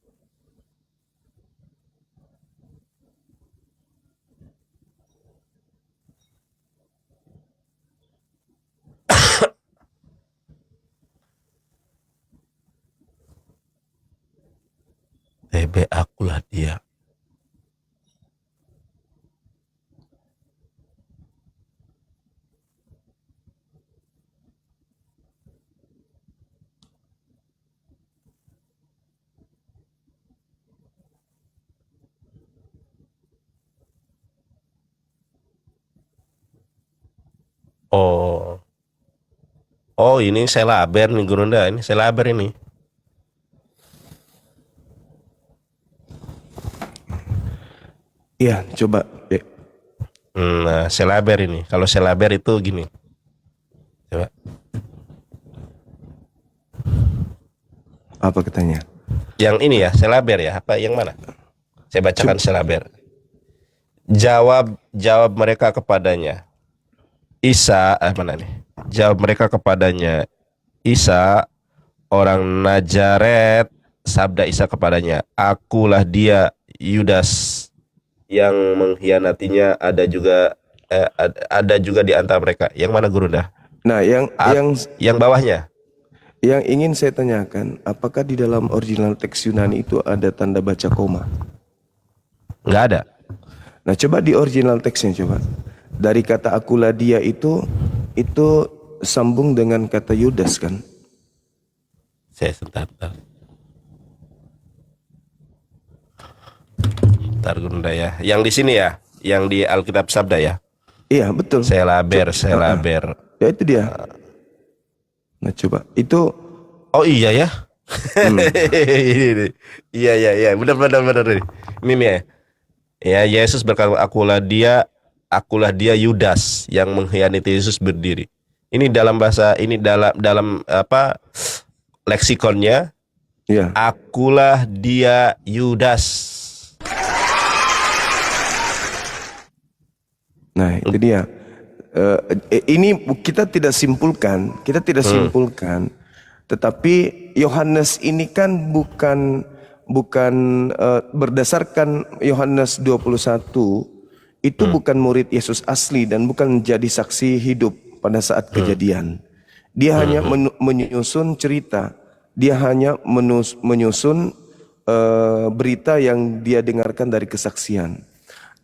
Oh. Oh, ini selaber nih Gurunda, ini selaber ini.
Iya, coba. Ya.
Nah, selaber ini. Kalau selaber itu gini. Coba.
Apa katanya?
Yang ini ya, selaber ya. Apa yang mana? Saya bacakan selaber. Jawab mereka kepadanya. Isa, mana nih? Jawab mereka kepadanya. Isa, orang Nazaret. Sabda Isa kepadanya, akulah dia, Yudas yang mengkhianatinya. Ada juga di antara mereka. Yang mana Gurunda?
Nah,
Yang bawahnya.
yang ingin saya tanyakan, apakah di dalam original teks Yunani itu ada tanda baca koma?
Nggak ada.
Nah, coba di original teksnya coba. Dari kata akulah dia itu sambung dengan kata Yudas kan?
Saya sebentar. Bentar Gurunda ya. Yang di sini ya, yang di Alkitab Sabda ya.
Iya, betul.
Selaber.
Ya itu dia. Nah, coba. Itu
Oh iya ya. Ini. Iya. Benar. Ini nih ya. Ya, Yesus berkata, akulah dia Yudas yang mengkhianati Yesus berdiri. Ini dalam bahasa ini dalam apa leksikonnya,
ya.
akulah dia Yudas.
Nah, itu dia. Ini kita tidak simpulkan, tetapi Yohanes ini kan bukan berdasarkan Yohanes 21 itu bukan murid Yesus asli dan bukan jadi saksi hidup pada saat kejadian. Dia hanya menyusun cerita, dia hanya menyusun berita yang dia dengarkan dari kesaksian.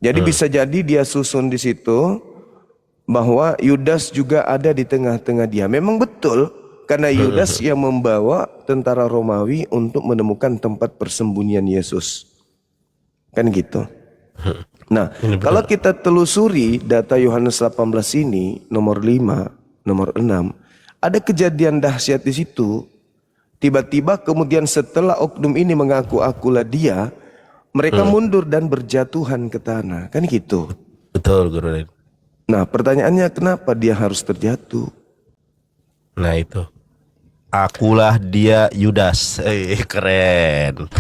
Jadi bisa jadi dia susun di situ bahwa Yudas juga ada di tengah-tengah dia. Memang betul, karena Yudas yang membawa tentara Romawi untuk menemukan tempat persembunyian Yesus. Kan gitu. Nah, kalau kita telusuri data Yohanes 18 ini, nomor 5, nomor 6, ada kejadian dahsyat di situ. Tiba-tiba kemudian setelah oknum ini mengaku akulah dia, mereka mundur dan berjatuhan ke tanah. Kan gitu.
Betul, Guru.
Nah, pertanyaannya kenapa dia harus terjatuh?
Nah, itu. Akulah dia Yudas. Keren.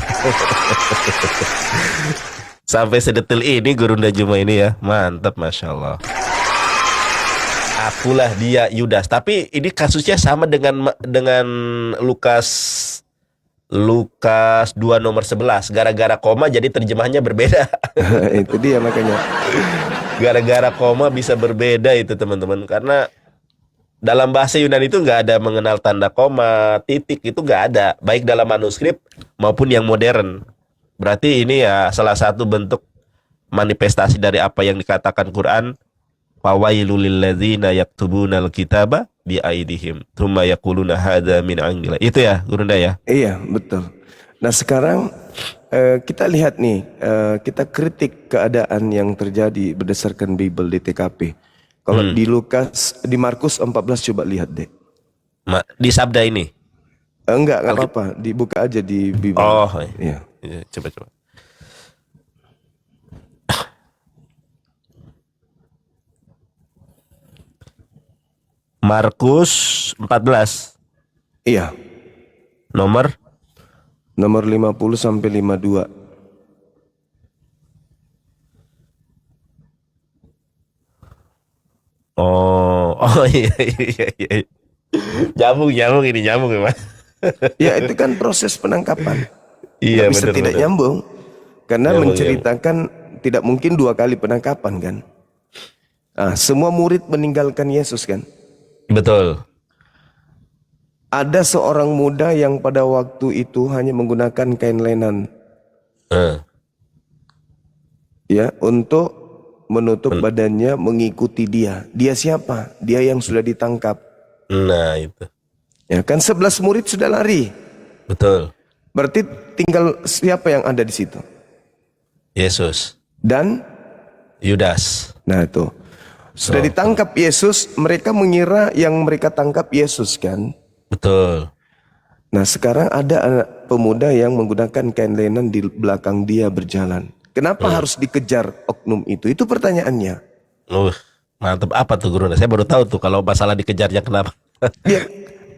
Sampai sedetil ini Gurunda Juma ini ya. Mantap, Masya Allah. Akulah dia Yudas. Tapi ini kasusnya sama dengan Lukas 2 nomor 11. Gara-gara koma jadi terjemahannya berbeda.
Itu dia makanya.
Gara-gara koma bisa berbeda itu teman-teman. Karena dalam bahasa Yunani itu nggak ada mengenal tanda koma, titik itu nggak ada. Baik dalam manuskrip maupun yang modern. Berarti ini ya salah satu bentuk manifestasi dari apa yang dikatakan Quran. Fawailul lilladzina yaktubuna alkitaba bi aidihim tsumma yaquluna hadza min indillah. Itu ya, Gurunda ya?
Iya, betul. Nah, sekarang kita lihat nih, kita kritik keadaan yang terjadi berdasarkan Bible di TKP. Kalau di Markus 14 coba lihat deh.
Di sabda ini?
Enggak apa-apa, dibuka aja di Bible.
Oh,
iya.
Coba. Markus 14.
Iya.
Nomor
50 sampai 52.
Oh iya. Nyambung ini Mas.
Ya, itu kan proses penangkapan.
Iya,
bisa
bener,
tidak
bener.
nyambung karena
Nyambung,
menceritakan tidak mungkin 2 kali penangkapan kan. Semua murid meninggalkan Yesus kan.
Betul.
Ada seorang muda yang pada waktu itu hanya menggunakan kain lenan ya untuk menutup badannya mengikuti dia. Dia siapa? Dia yang sudah ditangkap.
Nah, itu.
Ya kan 11 murid sudah lari.
Betul.
Berarti tinggal siapa yang ada di situ?
Yesus
Dan
Yudas.
nah itu. Sudah
Oh.
ditangkap Yesus, mereka mengira yang mereka tangkap Yesus kan.
Betul.
Nah sekarang ada anak pemuda yang menggunakan kain lenan di belakang dia berjalan. Kenapa harus dikejar oknum itu? Itu pertanyaannya.
Mantap. Apa tuh guru? Saya baru tahu tuh kalau masalah dikejarnya kenapa.
Dia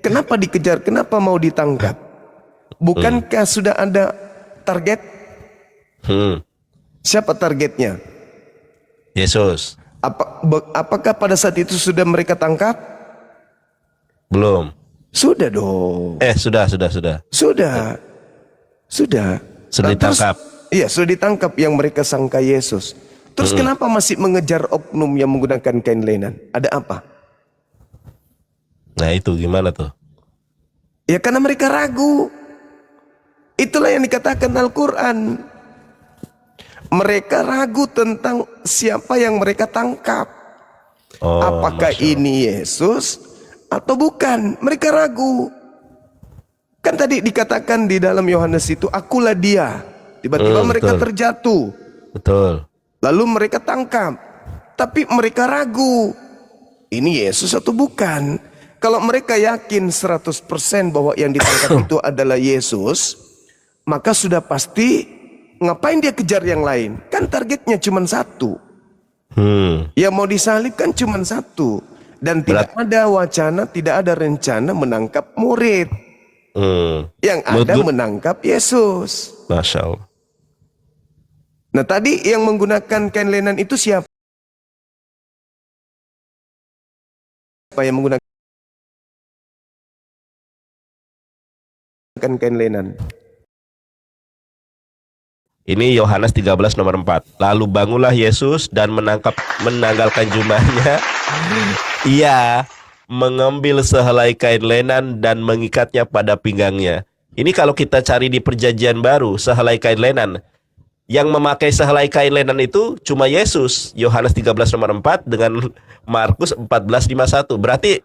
kenapa dikejar? Kenapa mau ditangkap? Bukankah sudah ada target? Siapa targetnya?
Yesus.
Apakah pada saat itu sudah mereka tangkap?
Belum.
Sudah dong.
Sudah.
Sudah.
Sudah
Nah,
ditangkap.
Iya, sudah ditangkap yang mereka sangka Yesus. Terus kenapa masih mengejar oknum yang menggunakan kain lenan? Ada apa?
Nah itu gimana tuh?
Ya karena mereka ragu. Itulah yang dikatakan Al-Quran. Mereka ragu tentang siapa yang mereka tangkap. Apakah
Masya Allah.
ini Yesus atau bukan? Mereka ragu. Kan tadi dikatakan di dalam Yohanes itu, akulah dia. Tiba-tiba mereka
betul.
terjatuh.
Betul.
Lalu mereka tangkap. Tapi mereka ragu. Ini Yesus atau bukan? Kalau mereka yakin 100% bahwa yang ditangkap itu adalah Yesus, maka sudah pasti ngapain dia kejar yang lain? Kan targetnya cuma satu. Yang mau disalib kan cuma satu. Dan tidak ada wacana, tidak ada rencana menangkap murid. Yang ada menangkap Yesus.
Masya Allah.
Nah tadi yang menggunakan kain lenan itu siapa? Siapa yang menggunakan kain lenan?
Ini Yohanes 13 nomor 4. Lalu bangunlah Yesus dan menanggalkan jubahnya. Ia mengambil sehelai kain lenan dan mengikatnya pada pinggangnya. Ini kalau kita cari di Perjanjian Baru, sehelai kain lenan. Yang memakai sehelai kain lenan itu cuma Yesus. Yohanes 13 nomor 4 dengan Markus 14:51. Berarti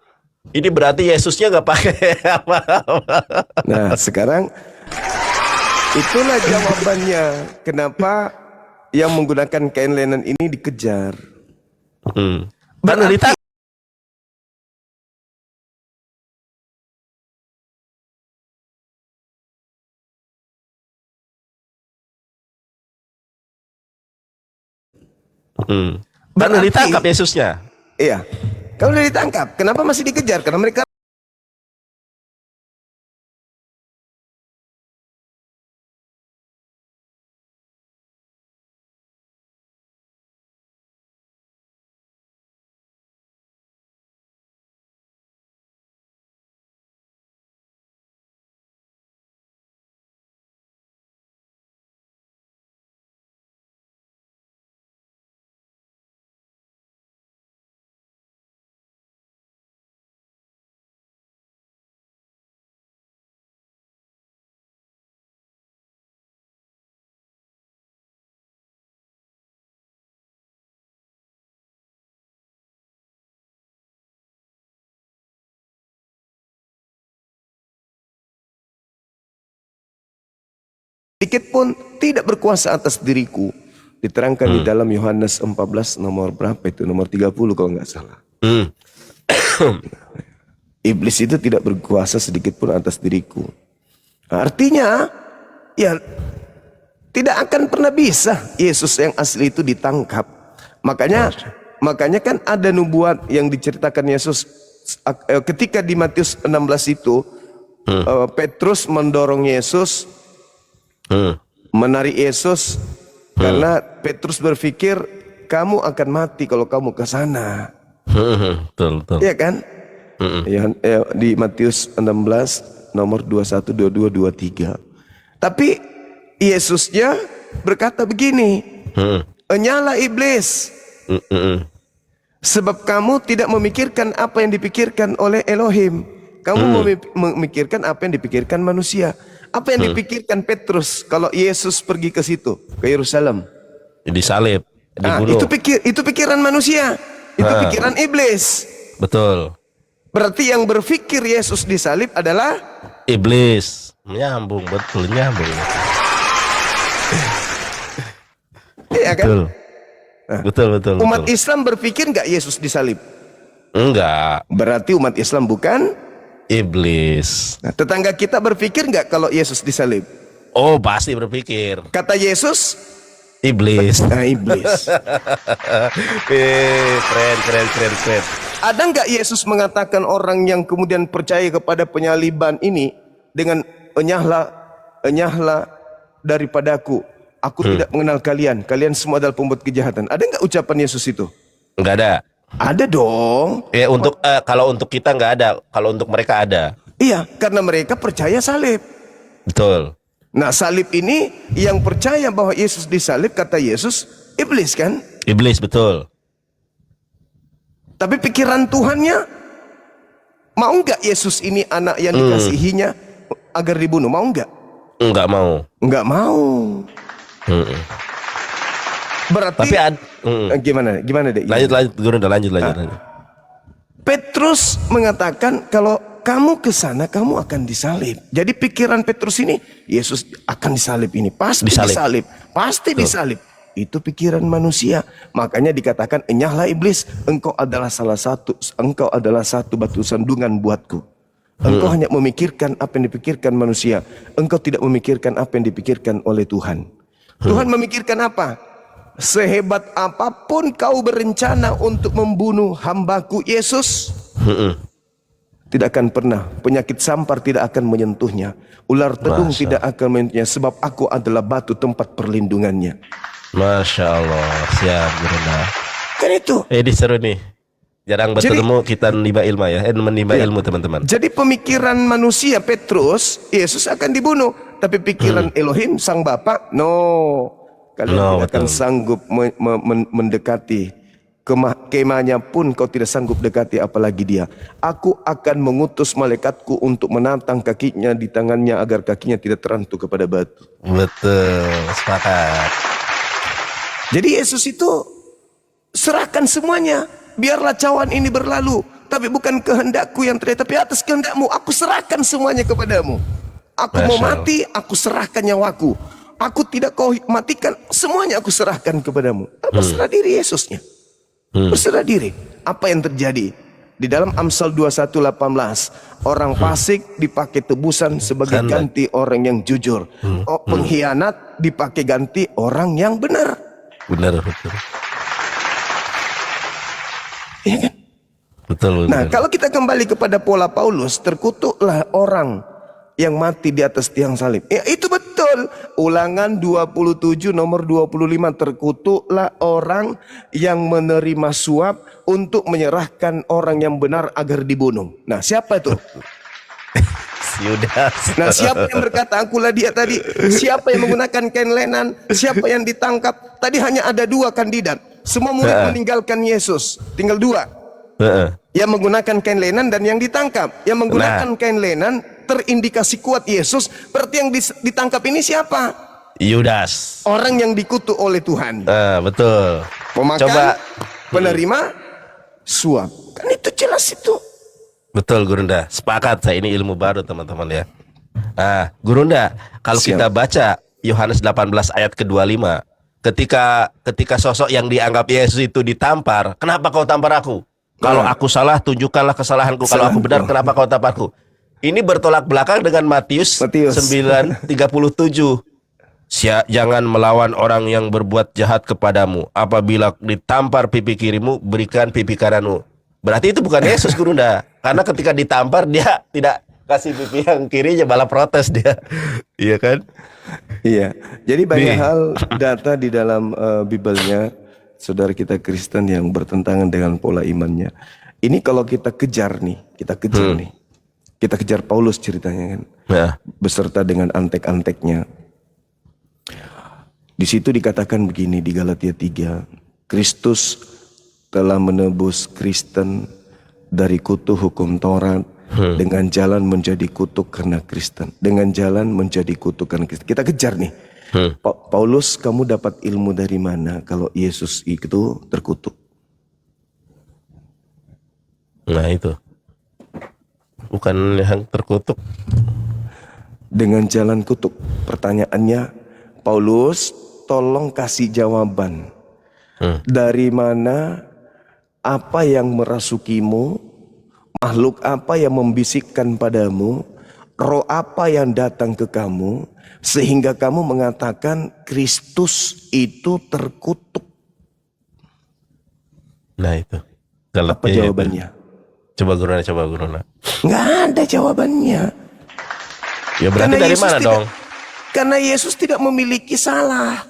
Yesusnya nggak pakai apa-apa.
Nah sekarang itulah jawabannya. Kenapa yang menggunakan kain lenan ini dikejar?
Berarti ditangkap Yesusnya.
Iya. Kalau udah ditangkap, kenapa masih dikejar? Karena mereka sedikit pun tidak berkuasa atas diriku. Diterangkan di dalam Yohanes 14 nomor berapa itu? Nomor 30 kalau nggak salah. Iblis itu tidak berkuasa sedikit pun atas diriku. Artinya, ya tidak akan pernah bisa Yesus yang asli itu ditangkap. Makanya kan ada nubuat yang diceritakan Yesus ketika di Matius 16 itu, Petrus mendorong Yesus, menarik Yesus, karena Petrus berpikir kamu akan mati kalau kamu ke sana.
Betul.
Iya kan? Di Matius 16 nomor 21, 22, 23. Tapi Yesusnya berkata begini, "Enyala iblis, sebab kamu tidak memikirkan apa yang dipikirkan oleh Elohim. Kamu memikirkan apa yang dipikirkan manusia." Apa yang dipikirkan Petrus kalau Yesus pergi ke situ, ke Yerusalem?
Disalib, dibunuh.
Itu pikiran manusia, itu pikiran iblis.
Betul.
Berarti yang berpikir Yesus disalib adalah
Iblis. Nyambung, betul nyambung.
iya kan?
Betul. Betul.
Umat Islam berpikir nggak Yesus disalib?
Enggak.
Berarti umat Islam bukan
Iblis.
Nah, tetangga kita berpikir nggak kalau Yesus disalib?
Oh, pasti berpikir.
Kata Yesus,
Iblis.
nah iblis.
Keren.
Ada nggak Yesus mengatakan orang yang kemudian percaya kepada penyaliban ini dengan enyahlah daripadaku, aku tidak mengenal kalian, kalian semua adalah pembuat kejahatan. Ada nggak ucapan Yesus itu?
Enggak ada.
Ada dong.
Ya untuk kalau untuk kita nggak ada, kalau untuk mereka ada.
Iya, karena mereka percaya salib.
Betul.
Nah, salib ini yang percaya bahwa Yesus disalib, kata Yesus, iblis kan?
Iblis, betul.
Tapi pikiran Tuhannya, mau nggak Yesus ini anak yang dikasihinya agar dibunuh? Mau nggak?
Enggak mau.
Nggak mau. Berarti
Tapi
gimana deh?
lanjut Guru, lanjut.
Petrus mengatakan kalau kamu ke sana kamu akan disalib. Jadi pikiran Petrus ini Yesus akan disalib ini pasti disalib. Pasti disalib. Itu pikiran manusia. Makanya dikatakan enyahlah iblis, engkau adalah satu batu sandungan buatku. Engkau hanya memikirkan apa yang dipikirkan manusia. Engkau tidak memikirkan apa yang dipikirkan oleh Tuhan. Tuhan memikirkan apa? Sehebat apapun kau berencana untuk membunuh hambaku Yesus, tidak akan pernah, penyakit sampar tidak akan menyentuhnya, ular tedung tidak akan menyentuhnya, sebab aku adalah batu tempat perlindungannya.
Masya Allah, siap Gurunda.
Kan itu.
Ini seru nih. Jarang bertemu kita menimba ilmu ya, menimba ilmu teman-teman.
Jadi pemikiran manusia Petrus, Yesus akan dibunuh, tapi pikiran Elohim Sang Bapa, kalian tidak akan sanggup mendekati kemahnya pun kau tidak sanggup dekati apalagi dia. Aku akan mengutus malaikatku untuk menantang kakinya di tangannya agar kakinya tidak terantuk kepada batu.
Betul, sepakat.
Jadi Yesus itu serahkan semuanya. Biarlah cawan ini berlalu, tapi bukan kehendakku yang terjadi, tapi atas kehendakmu aku serahkan semuanya kepadamu. Aku mau mati, aku serahkan nyawaku. Aku tidak kau matikan, semuanya aku serahkan kepadamu. Berserah diri Yesusnya. Berserah diri. Apa yang terjadi? Di dalam Amsal 21:18, orang fasik dipakai tebusan sebagai ganti orang yang jujur. Pengkhianat dipakai ganti orang yang benar.
Betul.
Iya kan?
Betul.
Nah, kalau kita kembali kepada pola Paulus, terkutuklah orang yang mati di atas tiang salib. Ya, itu betul. Ulangan 27 nomor 25, terkutuklah orang yang menerima suap untuk menyerahkan orang yang benar agar dibunuh. Nah, siapa itu?
Yudas.
Nah, siapa yang berkata akulah dia tadi? Siapa yang menggunakan kain lenan? Siapa yang ditangkap? Tadi hanya ada 2 kandidat. Semua murid meninggalkan Yesus. Tinggal 2. Yang menggunakan kain lenan dan yang ditangkap. Yang menggunakan kain lenan terindikasi kuat Yesus. Berarti yang ditangkap ini siapa?
Yudas.
Orang yang dikutuk oleh Tuhan.
Betul.
Pemakan, penerima suap. Kan itu jelas itu.
Betul Gurunda, sepakat saya, ini ilmu baru teman-teman ya. Nah Gurunda, kalau kita baca Yohanes 18 ayat ke-25, ketika sosok yang dianggap Yesus itu ditampar, kenapa kau tampar aku? Kalau aku salah, tunjukkanlah kesalahanku. Kalau aku benar, kenapa kau tamparku? Ini bertolak belakang dengan Matius 9:37. Jangan melawan orang yang berbuat jahat kepadamu. Apabila ditampar pipi kirimu, berikan pipi kananmu. Berarti itu bukan Yesus Gurunda. Karena ketika ditampar dia tidak kasih pipi yang kirinya, malah protes dia. Iya kan?
Iya. Jadi banyak hal data di dalam Bibelnya saudara kita Kristen yang bertentangan dengan pola imannya. Ini kalau kita kejar nih, kita kejar Paulus ceritanya kan. Beserta dengan antek-anteknya. Di situ dikatakan begini di Galatia 3, Kristus telah menebus Kristen dari kutuk hukum Taurat dengan jalan menjadi kutuk karena Kristen. Dengan jalan menjadi kutuk karena Kristen. Kita kejar nih. Paulus, kamu dapat ilmu dari mana kalau Yesus itu terkutuk?
Nah itu. Bukan yang terkutuk.
Dengan jalan kutuk. Pertanyaannya, Paulus tolong kasih jawaban. Dari mana, apa yang merasukimu, makhluk apa yang membisikkan padamu, roh apa yang datang ke kamu, sehingga kamu mengatakan Kristus itu terkutuk.
Nah itu.
Apa jawabannya?
Coba Guruna.
Nggak ada jawabannya.
Ya berarti dari
Yesus
mana dong?
Karena Yesus tidak memiliki salah.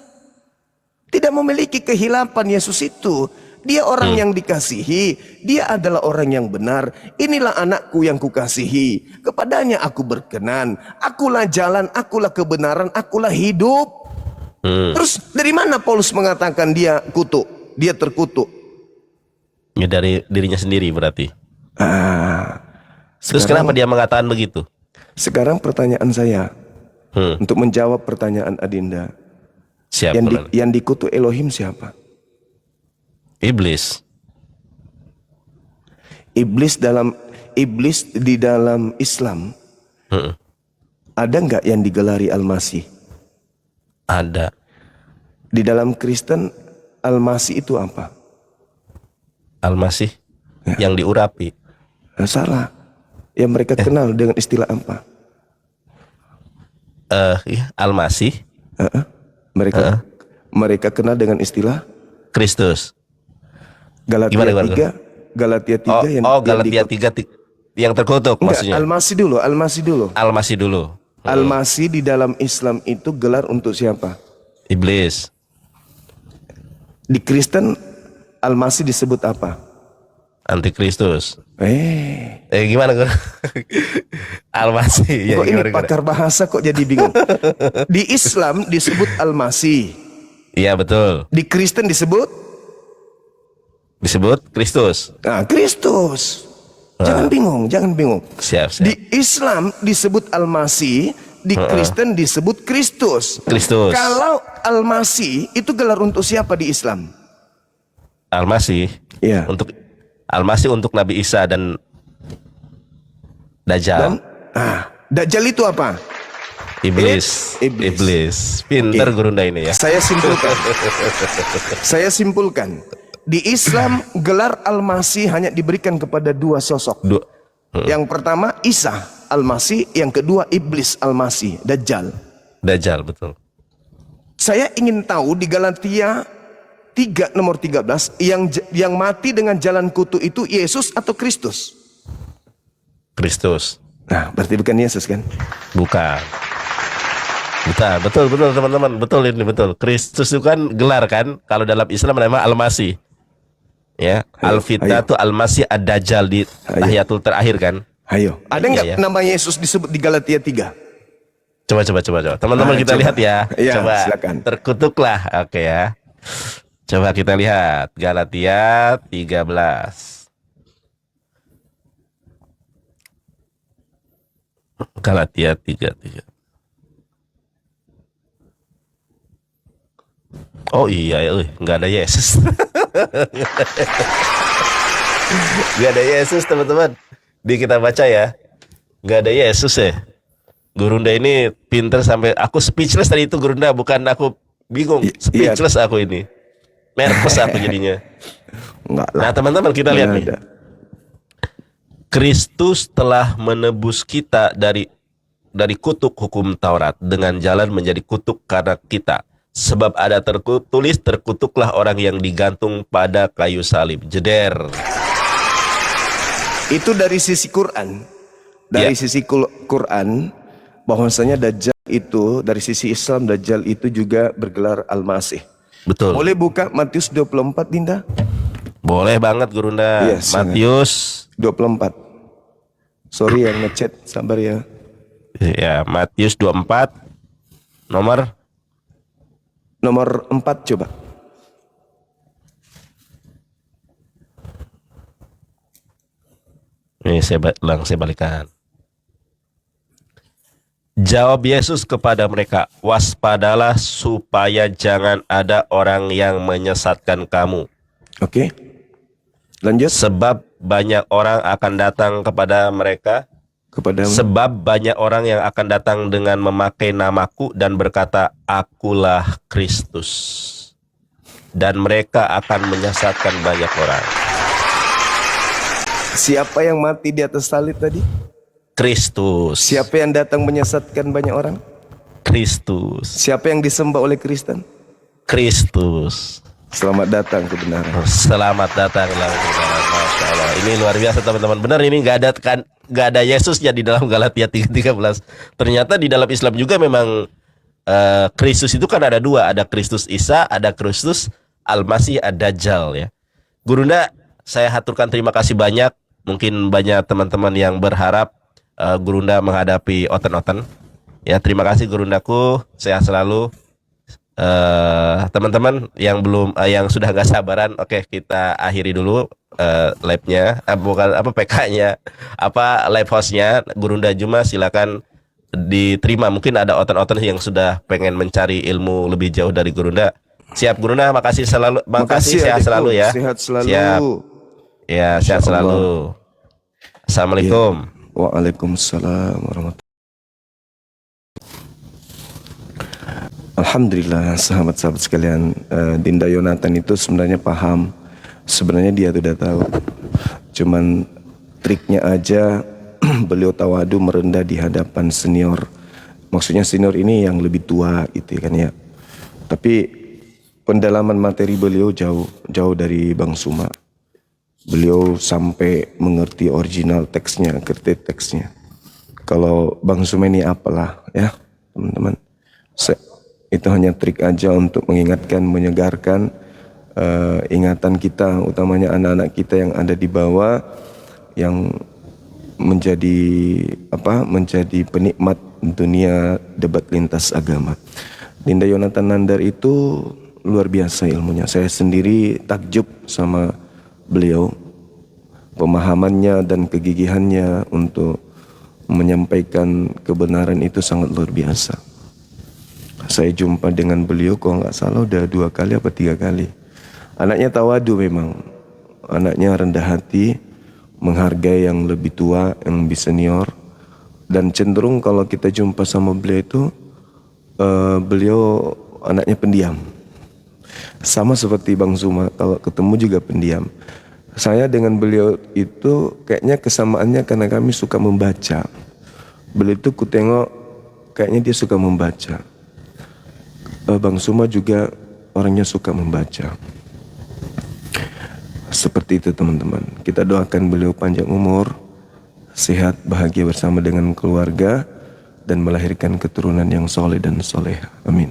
Tidak memiliki kehilapan Yesus itu. Dia orang yang dikasihi. Dia adalah orang yang benar. Inilah anakku yang kukasihi. Kepadanya aku berkenan. Akulah jalan, akulah kebenaran, akulah hidup. Terus dari mana Paulus mengatakan dia kutuk? Dia terkutuk.
Ya dari dirinya sendiri berarti. Terus
Sekarang-
kenapa dia mengatakan begitu?
Sekarang pertanyaan saya. Untuk menjawab pertanyaan Adinda.
Siapa?
Yang dikutuk Elohim siapa?
Iblis.
Iblis di dalam Islam ada nggak yang digelari Al-Masih?
Ada.
Di dalam Kristen Al-Masih itu apa?
Al-Masih yang diurapi.
Salah. Yang mereka kenal dengan istilah apa?
Al-Masih
Mereka kenal dengan istilah
Kristus.
Galatia
Gimana?
3. Galatia 3
Galatia 3 yang terkutuk
Enggak,
maksudnya.
Al-Masih dulu.
Al-Masih dulu.
Al-Masih di dalam Islam itu gelar untuk siapa?
Iblis.
Di Kristen Al-Masih disebut apa?
Antikristus. Gimana Gur? Al-Masih.
Kok ini
gimana?
pakar bahasa kok jadi bingung. Di Islam disebut Al-Masih.
Iya betul.
Di Kristen disebut
Kristus.
Kristus. Jangan bingung.
Siap.
Di Islam disebut Al-Masih, di Kristen disebut Kristus. Kalau Al-Masih itu gelar untuk siapa di Islam?
Al-Masih.
Iya.
Al-Masih untuk Nabi Isa dan Dajjal.
Dajjal itu apa?
Iblis.
Iblis.
Pinter
Oke.
Gurunda ini ya.
Saya simpulkan. Di Islam gelar Al-Masih hanya diberikan kepada dua sosok. Yang pertama Isa Al-Masih, yang kedua Iblis Al-Masih, Dajjal.
Dajjal betul.
Saya ingin tahu di Galatia 3 nomor 13 yang mati dengan jalan kutu itu Yesus atau Kristus?
Kristus.
Nah, berarti bukan Yesus kan?
Bukan. Betul teman-teman. Betul ini betul. Kristus itu kan gelar kan. Kalau dalam Islam nama Al-Masih. Ya, Al-Fitnah itu Al-Masih Ad-Dajjal di tahiyatul terakhir kan.
Ayo. Ada nggak nama Yesus disebut di Galatia 3?
Coba. Teman-teman kita lihat ya.
Iya,
Coba.
silakan.
Terkutuklah. Oke ya. Coba kita lihat Galatia 13. Galatia 3. Oh iya, nggak ada Yesus. Nggak ada Yesus teman-teman. Di kita baca ya, nggak ada Yesus ya. Gurunda ini pinter sampai aku speechless tadi itu Gurunda, bukan aku bingung, speechless aku ini. Nervous aku jadinya.
Enggak lah.
Nah teman-teman kita lihat nih.
Ada.
Kristus telah menebus kita dari kutuk hukum Taurat dengan jalan menjadi kutuk karena kita. Sebab ada tertulis, terkutuklah orang yang digantung pada kayu salib. Jeder.
Itu dari sisi Quran. Dari sisi Quran, bahwasanya Dajjal itu, dari sisi Islam Dajjal itu juga bergelar Al-Masih.
Betul.
Boleh buka Matius 24, Dinda?
Boleh banget Gurunda.
Yes,
Matius
24. Sorry yang ngechat, sabar ya.
Ya, Matius 24 nomor
4 coba.
ini saya balikan. Jawab Yesus kepada mereka, waspadalah supaya jangan ada orang yang menyesatkan kamu.
Oke. Lanjut.
Sebab banyak orang akan datang kepada mereka. Sebab banyak orang yang akan datang dengan memakai namaku dan berkata, akulah Kristus. dan mereka akan menyesatkan banyak orang.
Siapa yang mati di atas salib tadi?
Kristus.
Siapa yang datang menyesatkan banyak orang?
Kristus.
Siapa yang disembah oleh Kristen?
Kristus.
Selamat datang kebenaran.
Selamat datang dalam kebenaran. Masya Allah. Ini luar biasa teman-teman. Benar, ini nggak ada Yesusnya di dalam Galatia 3:13. Ternyata di dalam Islam juga memang Kristus itu kan ada dua, ada Kristus Isa, ada Kristus Al-Masih Ad-Dajjal ya. Gurunda, saya haturkan terima kasih banyak. Mungkin banyak teman-teman yang berharap Gurunda menghadapi Oten-Oten. Ya, terima kasih Gurundaku, sehat selalu. Teman-teman yang belum yang sudah nggak sabaran, oke, kita akhiri dulu live-nya, bukan apa PK-nya, apa live host-nya. Gurunda Juma silakan diterima. Mungkin ada Oten-Oten yang sudah pengen mencari ilmu lebih jauh dari Gurunda. Siap Gurunda, makasih selalu, makasih, sehat
adikku.
selalu ya.
Sehat selalu.
Siap. Ya, sehat selalu. Assalamualaikum.
Ya. Waalaikumsalam warahmatullahi. Alhamdulillah sahabat-sahabat sekalian, Dinda Yonatan itu sebenarnya paham. Sebenarnya dia sudah tahu. Cuman triknya aja beliau tawadu merendah di hadapan senior. Maksudnya senior ini yang lebih tua gitu kan ya. Tapi pendalaman materi beliau jauh dari Bang Suma. Beliau sampai mengerti original teksnya, ngerti teksnya. Kalau Bang Suma ini apalah ya teman-teman. Itu hanya trik aja untuk mengingatkan, menyegarkan ingatan kita, utamanya anak-anak kita yang ada di bawah, yang menjadi penikmat dunia debat lintas agama. Dinda Yonatan Nandar itu luar biasa ilmunya. Saya sendiri takjub sama beliau, pemahamannya dan kegigihannya untuk menyampaikan kebenaran itu sangat luar biasa. Saya jumpa dengan beliau kalau nggak salah udah 2 kali apa 3 kali. Anaknya tawadu memang, anaknya rendah hati, menghargai yang lebih tua, yang lebih senior, dan cenderung kalau kita jumpa sama beliau itu beliau anaknya pendiam. Sama seperti Bang Zuma, kalau ketemu juga pendiam. Saya dengan beliau itu kayaknya kesamaannya karena kami suka membaca. Beliau itu ku tengok kayaknya dia suka membaca. Bang Suma juga orangnya suka membaca. Seperti itu teman-teman. Kita doakan beliau panjang umur, sehat, bahagia bersama dengan keluarga, dan melahirkan keturunan yang soleh dan soleh. Amin.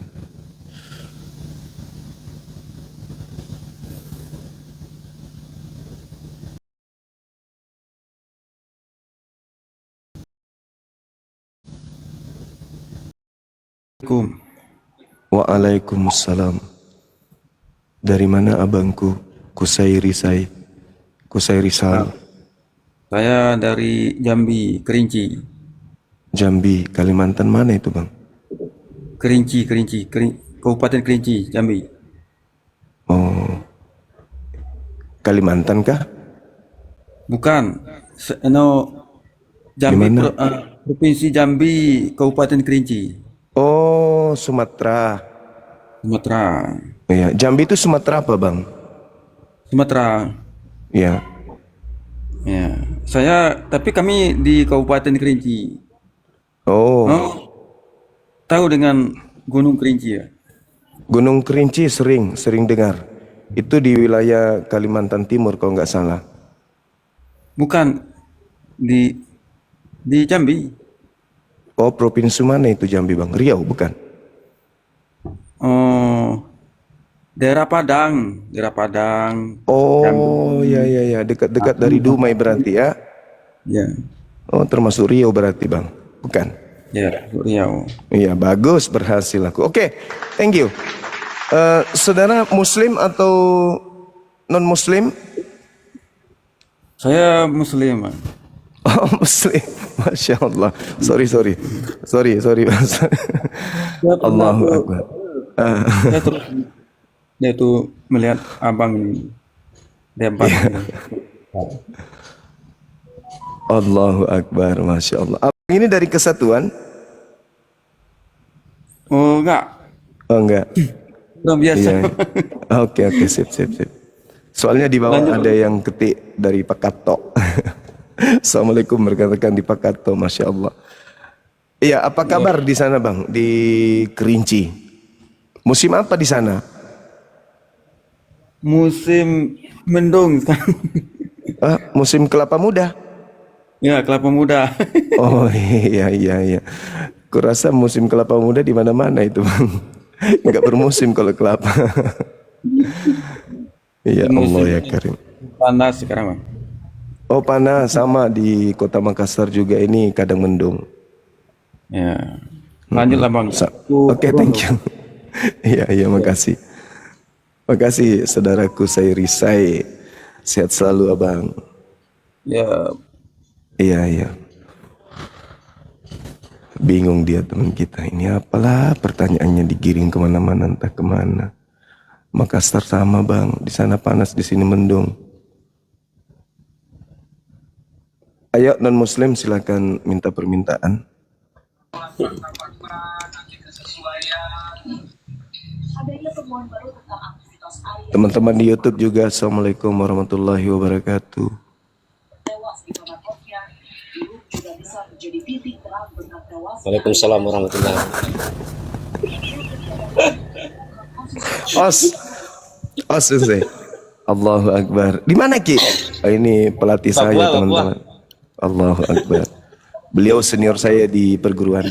Waalaikumsalam. Dari mana abangku? Kusai Risal.
Saya dari Jambi, Kerinci.
Jambi, Kalimantan mana itu bang?
Kerinci, Kabupaten Kerinci, Jambi.
Oh, Kalimantan kah?
Bukan, Jambi, Provinsi Jambi, Kabupaten Kerinci,
Oh, Sumatera.
Sumatera.
Iya, Jambi itu Sumatera apa bang?
Sumatera.
Iya.
Ya, tapi kami di Kabupaten Kerinci.
Oh,
Tahu dengan Gunung Kerinci ya?
Gunung Kerinci sering dengar. Itu di wilayah Kalimantan Timur kalau nggak salah.
Bukan, di Jambi.
Oh, provinsi mana itu Jambi bang? Riau bukan?
Oh, daerah Padang.
Oh, ya, dekat dari Dumai berarti ya?
Ya,
Oh, termasuk Riau berarti bang? Bukan?
ya, Riau.
Iya, bagus, berhasil aku. Oke, thank you. Saudara Muslim atau non Muslim?
Saya Muslim.
Oh, Muslim, masya Allah. Sorry. Allahu Akbar.
Saya terus dia tuh melihat abang ini debat.
Allahu Akbar, masya Allah. Abang ini dari Kesatuan?
Oh enggak,
Oh enggak.
Kurang biasa.
Iya. Oke, sip. Soalnya di bawah ada yang ketik dari Pakato. Assalamualaikum berkatakan di Pakato, masya Allah. Iya, apa kabar di sana bang? Di Kerinci. Musim apa di sana?
Musim mendung sekarang.
Musim kelapa muda.
Ya, kelapa muda.
Oh iya. Kurasa musim kelapa muda di mana-mana itu bang. Enggak bermusim kalau kelapa. Ya Allah ya Karim.
Panas sekarang, Bang.
Oh panas, sama di kota Makassar juga ini kadang mendung.
Ya. Lanjutlah, Bang.
Oke, thank you. Iya, makasih. Makasih saudaraku saya Risai. Sehat selalu abang.
Ya,
Iya. Bingung dia teman kita. Ini apalah pertanyaannya digiring kemana-mana entah kemana. Makassar sama bang. Di sana panas, di sini mendung. Ayo non muslim silakan minta permintaan. Teman-teman di YouTube juga, assalamualaikum warahmatullahi wabarakatuh.
Waalaikumsalam warahmatullahi wabarakatuh.
Os Sensei. Allahu Akbar. Di mana Ki? Ini pelatih saya teman-teman. Allahu Akbar. Beliau senior saya di perguruan.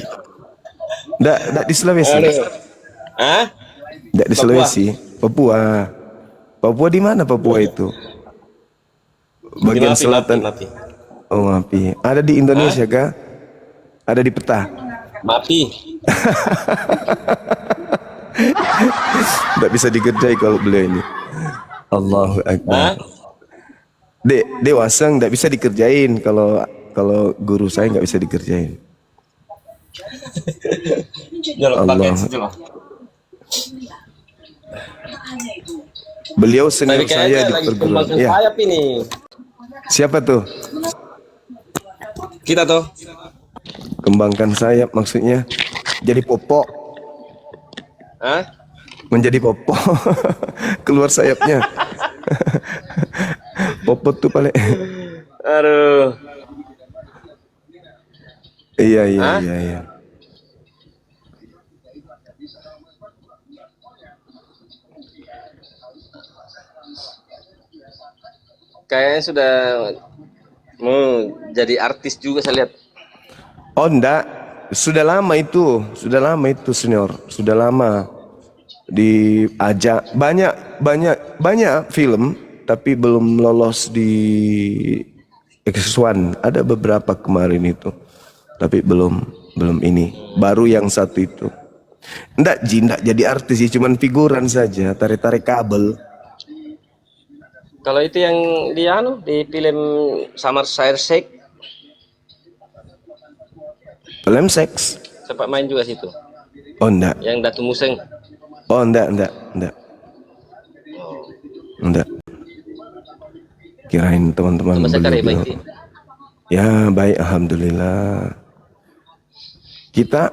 Nggak di Sulawesi. Nggak di Sulawesi. Papua di mana Papua itu? Bagian selatan.
Mapi.
Oh Mapi. Ada di Indonesia kah? Ada di peta.
Mapi.
Nggak bisa dikerjai kalau beliau ini. Allahu Akbar. Dewasa nggak bisa dikerjain kalau guru saya nggak bisa dikerjain. Allah. Beliau senior saya di perguruan. Ya.
Sayap ini.
Siapa tuh?
Kita tuh.
Kembangkan sayap maksudnya jadi popok. Menjadi popok. Keluar sayapnya. Popot tuh paling.
Aduh.
Iya.
Kayaknya sudah mau jadi artis juga saya lihat.
Oh enggak, sudah lama itu senior, sudah lama diajak banyak film tapi belum lolos di X1. Ada beberapa kemarin itu, tapi belum ini. Baru yang satu itu. Enggak jadi artis sih, cuman figuran saja, tarik-tarik kabel.
Kalau itu yang di film Somerset Shake,
Film seks?
sempat main juga situ.
Oh enggak.
Yang Datu Museng.
Oh enggak. Kirain teman-teman
Cuma sekarang baik sih.
Ya baik, alhamdulillah. Kita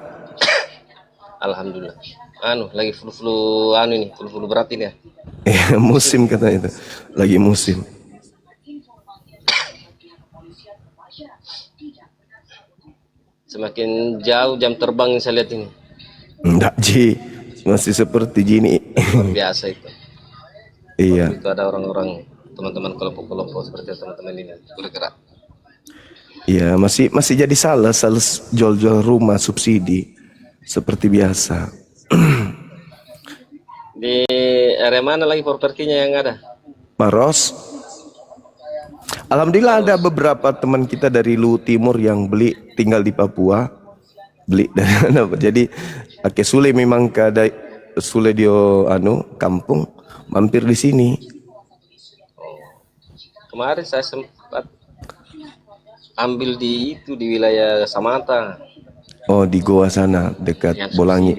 Alhamdulillah. Lagi flu berat ini ya.
ya musim katanya itu. Lagi musim.
Semakin jauh jam terbang yang saya lihat ini.
Enggak Ji, masih seperti gini.
Luar biasa itu.
Iya.
Itu ada orang-orang, teman-teman kelompok-kelompok seperti teman-teman ini bergerak.
Iya, masih jadi sales jual-jual rumah subsidi seperti biasa.
Di area mana lagi propertinya yang ada?
Maros. Alhamdulillah ada beberapa teman kita dari Lu Timur yang beli tinggal di Papua. Beli dari mana? Jadi Ake Sule memang kada Sule dio kampung mampir di sini.
Kemarin saya sempat ambil di wilayah Samanta.
Oh, di Goa sana dekat
Yang
Bolangi.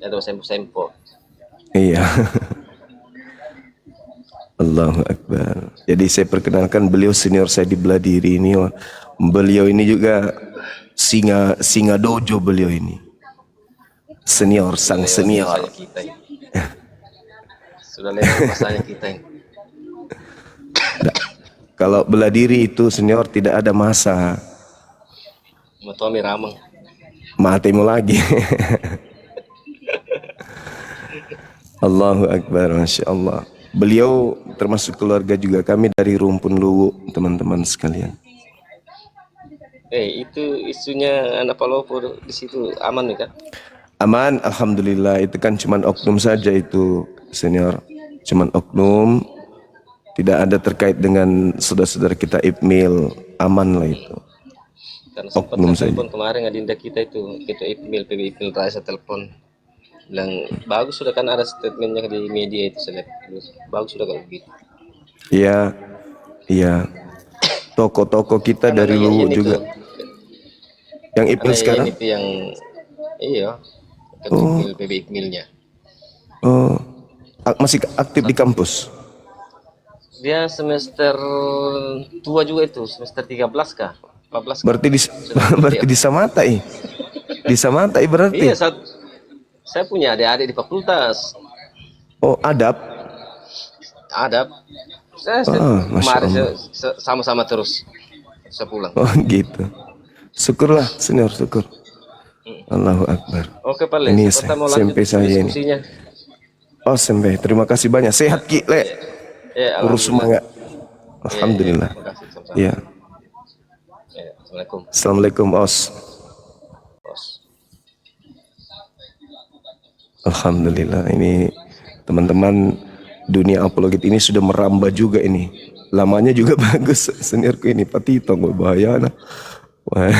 Ada sempo-sempo.
Iya. Allahu Akbar. Jadi saya perkenalkan beliau senior saya di belah diri ini. Beliau ini juga singa dojo beliau ini. Senior, sang senior.
Kita ini. Sudah lewat masanya kita ini.
Kalau bela diri itu senior tidak ada masa.
Mau Tommy Ramang.
Matimu lagi. Allahu Akbar, Masya Allah. Beliau termasuk keluarga juga kami dari Rumpun Luwu, teman-teman sekalian.
Itu isunya anak Palopo di situ aman nih kan?
Aman, alhamdulillah. Itu kan cuman oknum saja itu, senior. Cuman oknum. Tidak ada terkait dengan saudara-saudara kita IPMIL. Aman lah itu.
Karena sempat
Oknum
saya
saja.
telepon kemarin adinda kita itu IPMIL, PB IPMIL Raya, telepon. Bilang bagus sudah kan ada statementnya di media itu saya lihat. Bagus sudah kalau begitu.
Iya, iya. Toko-toko kita
Karena
dari
yang
Luwu
ini
juga.
tuh,
Yang IPMIL
karena
sekarang?
yang itu yang iya ketua IPMIL, PB IPMIL-nya.
Oh, masih aktif di kampus?
Dia semester tua juga itu, semester 13 kah? 14 kah?
Berarti di berarti di Samatai. Di Samatai berarti.
Iya, saya punya adik-adik di fakultas.
Oh, adab.
Ada. Saya
Masya
kemarin
Allah.
sama-sama terus. Saya pulang.
Oh, gitu. Syukurlah, senior, syukur. Allahu Akbar.
Oke, Pak Le.
Ini
Kita mau lanjut
SMP saya ini.
diskusinya.
Oh, SMP. Terima kasih banyak. Sehat, Ki, Le.
Ya,
Urus semangat. Alhamdulillah.
Terima kasih. Sama-sama.
Ya.
Ya, Assalamualaikum.
Assalamualaikum, Os.
Bos.
Alhamdulillah. Ini teman-teman dunia apologet ini sudah merambah juga ini. Lamanya juga bagus seniorku ini. Patito berbahaya. Nah. Wah.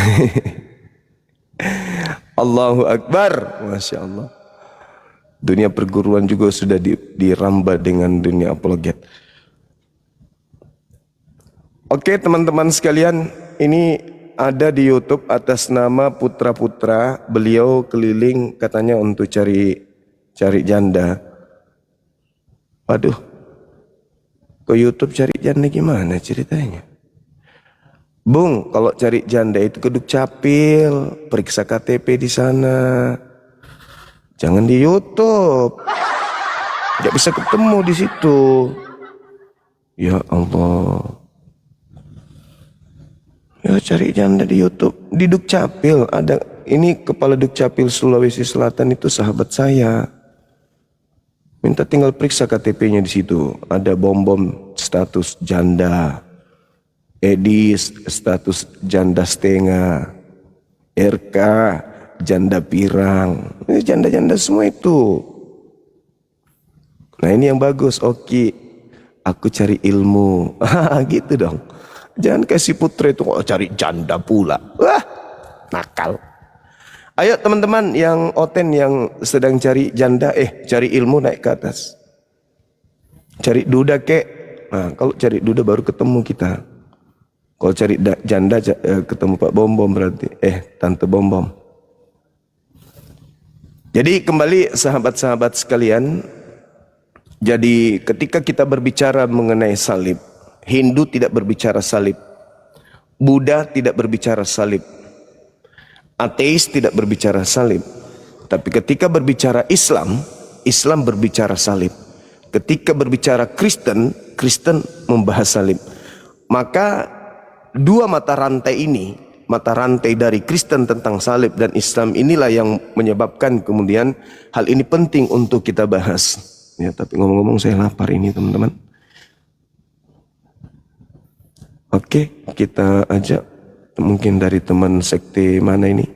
Allahu Akbar. Masya Allah. Dunia perguruan juga sudah dirambah dengan dunia apologet. Oke teman-teman sekalian, ini ada di YouTube atas nama Putra Putra. Beliau keliling katanya untuk cari janda. Waduh, ke YouTube cari janda gimana ceritanya? Bung, kalau cari janda itu ke Dukcapil, periksa KTP di sana. Jangan di YouTube. Nggak bisa ketemu di situ. Ya Allah. Ya cari janda di YouTube. Di Dukcapil ada, ini kepala Dukcapil Sulawesi Selatan itu sahabat saya. Minta tinggal periksa KTP-nya di situ. Ada bom status janda. Edis status janda setengah. RK janda pirang. Ini janda-janda semua itu. Nah ini yang bagus. Oke, aku cari ilmu. Gitu dong. Jangan kasih putra itu kok cari janda pula. Wah, nakal. Ayo teman-teman yang oten yang sedang cari janda, cari ilmu naik ke atas. Cari duda kek. Nah, kalau cari duda baru ketemu kita. Kalau cari janda ketemu Pak Bom Bom berarti. Tante Bom Bom. Jadi kembali sahabat-sahabat sekalian. Jadi ketika kita berbicara mengenai salib, Hindu tidak berbicara salib, Buddha tidak berbicara salib, ateis tidak berbicara salib. Tapi ketika berbicara Islam, Islam berbicara salib. Ketika berbicara Kristen, Kristen membahas salib. Maka dua mata rantai ini, mata rantai dari Kristen tentang salib dan Islam inilah yang menyebabkan kemudian hal ini penting untuk kita bahas. Ya, tapi ngomong-ngomong saya lapar ini teman-teman. Oke, kita ajak mungkin dari teman sekte mana ini?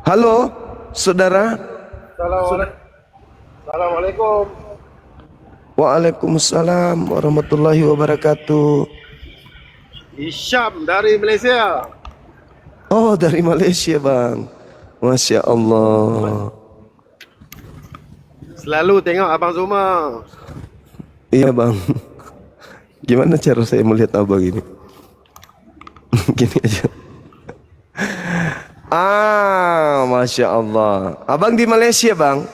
Halo, saudara.
Assalamualaikum.
Waalaikumsalam warahmatullahi wabarakatuh.
Isyam dari Malaysia.
Oh, dari Malaysia, Bang. Masya Allah.
Selalu tengok Abang Zuma.
Iya, Bang. Gimana cara saya melihat abang ini? Gini aja. Masya Allah. Abang di Malaysia, Bang?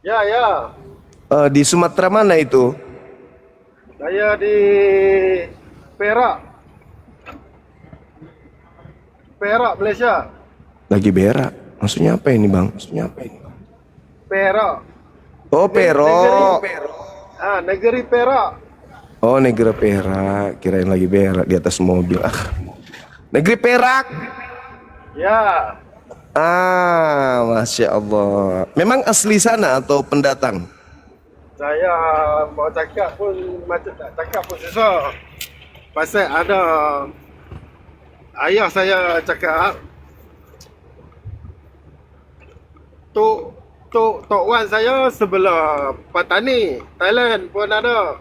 Ya, ya.
Di Sumatera mana itu?
Saya di Perak. Perak, Malaysia.
Lagi berak. Maksudnya apa ini bang? Maksudnya apa ini?
Perak.
Oh Perak.
Negeri Perak.
Oh negara Perak. Kirain lagi berak di atas mobil. Negeri Perak.
Ya.
Masya Allah. Memang asli sana atau pendatang?
Saya mau cakap pun macam tak cakap pun susah. Pasal ada ayah saya cakap Tok Wan saya sebelah Patani, Thailand pun ada.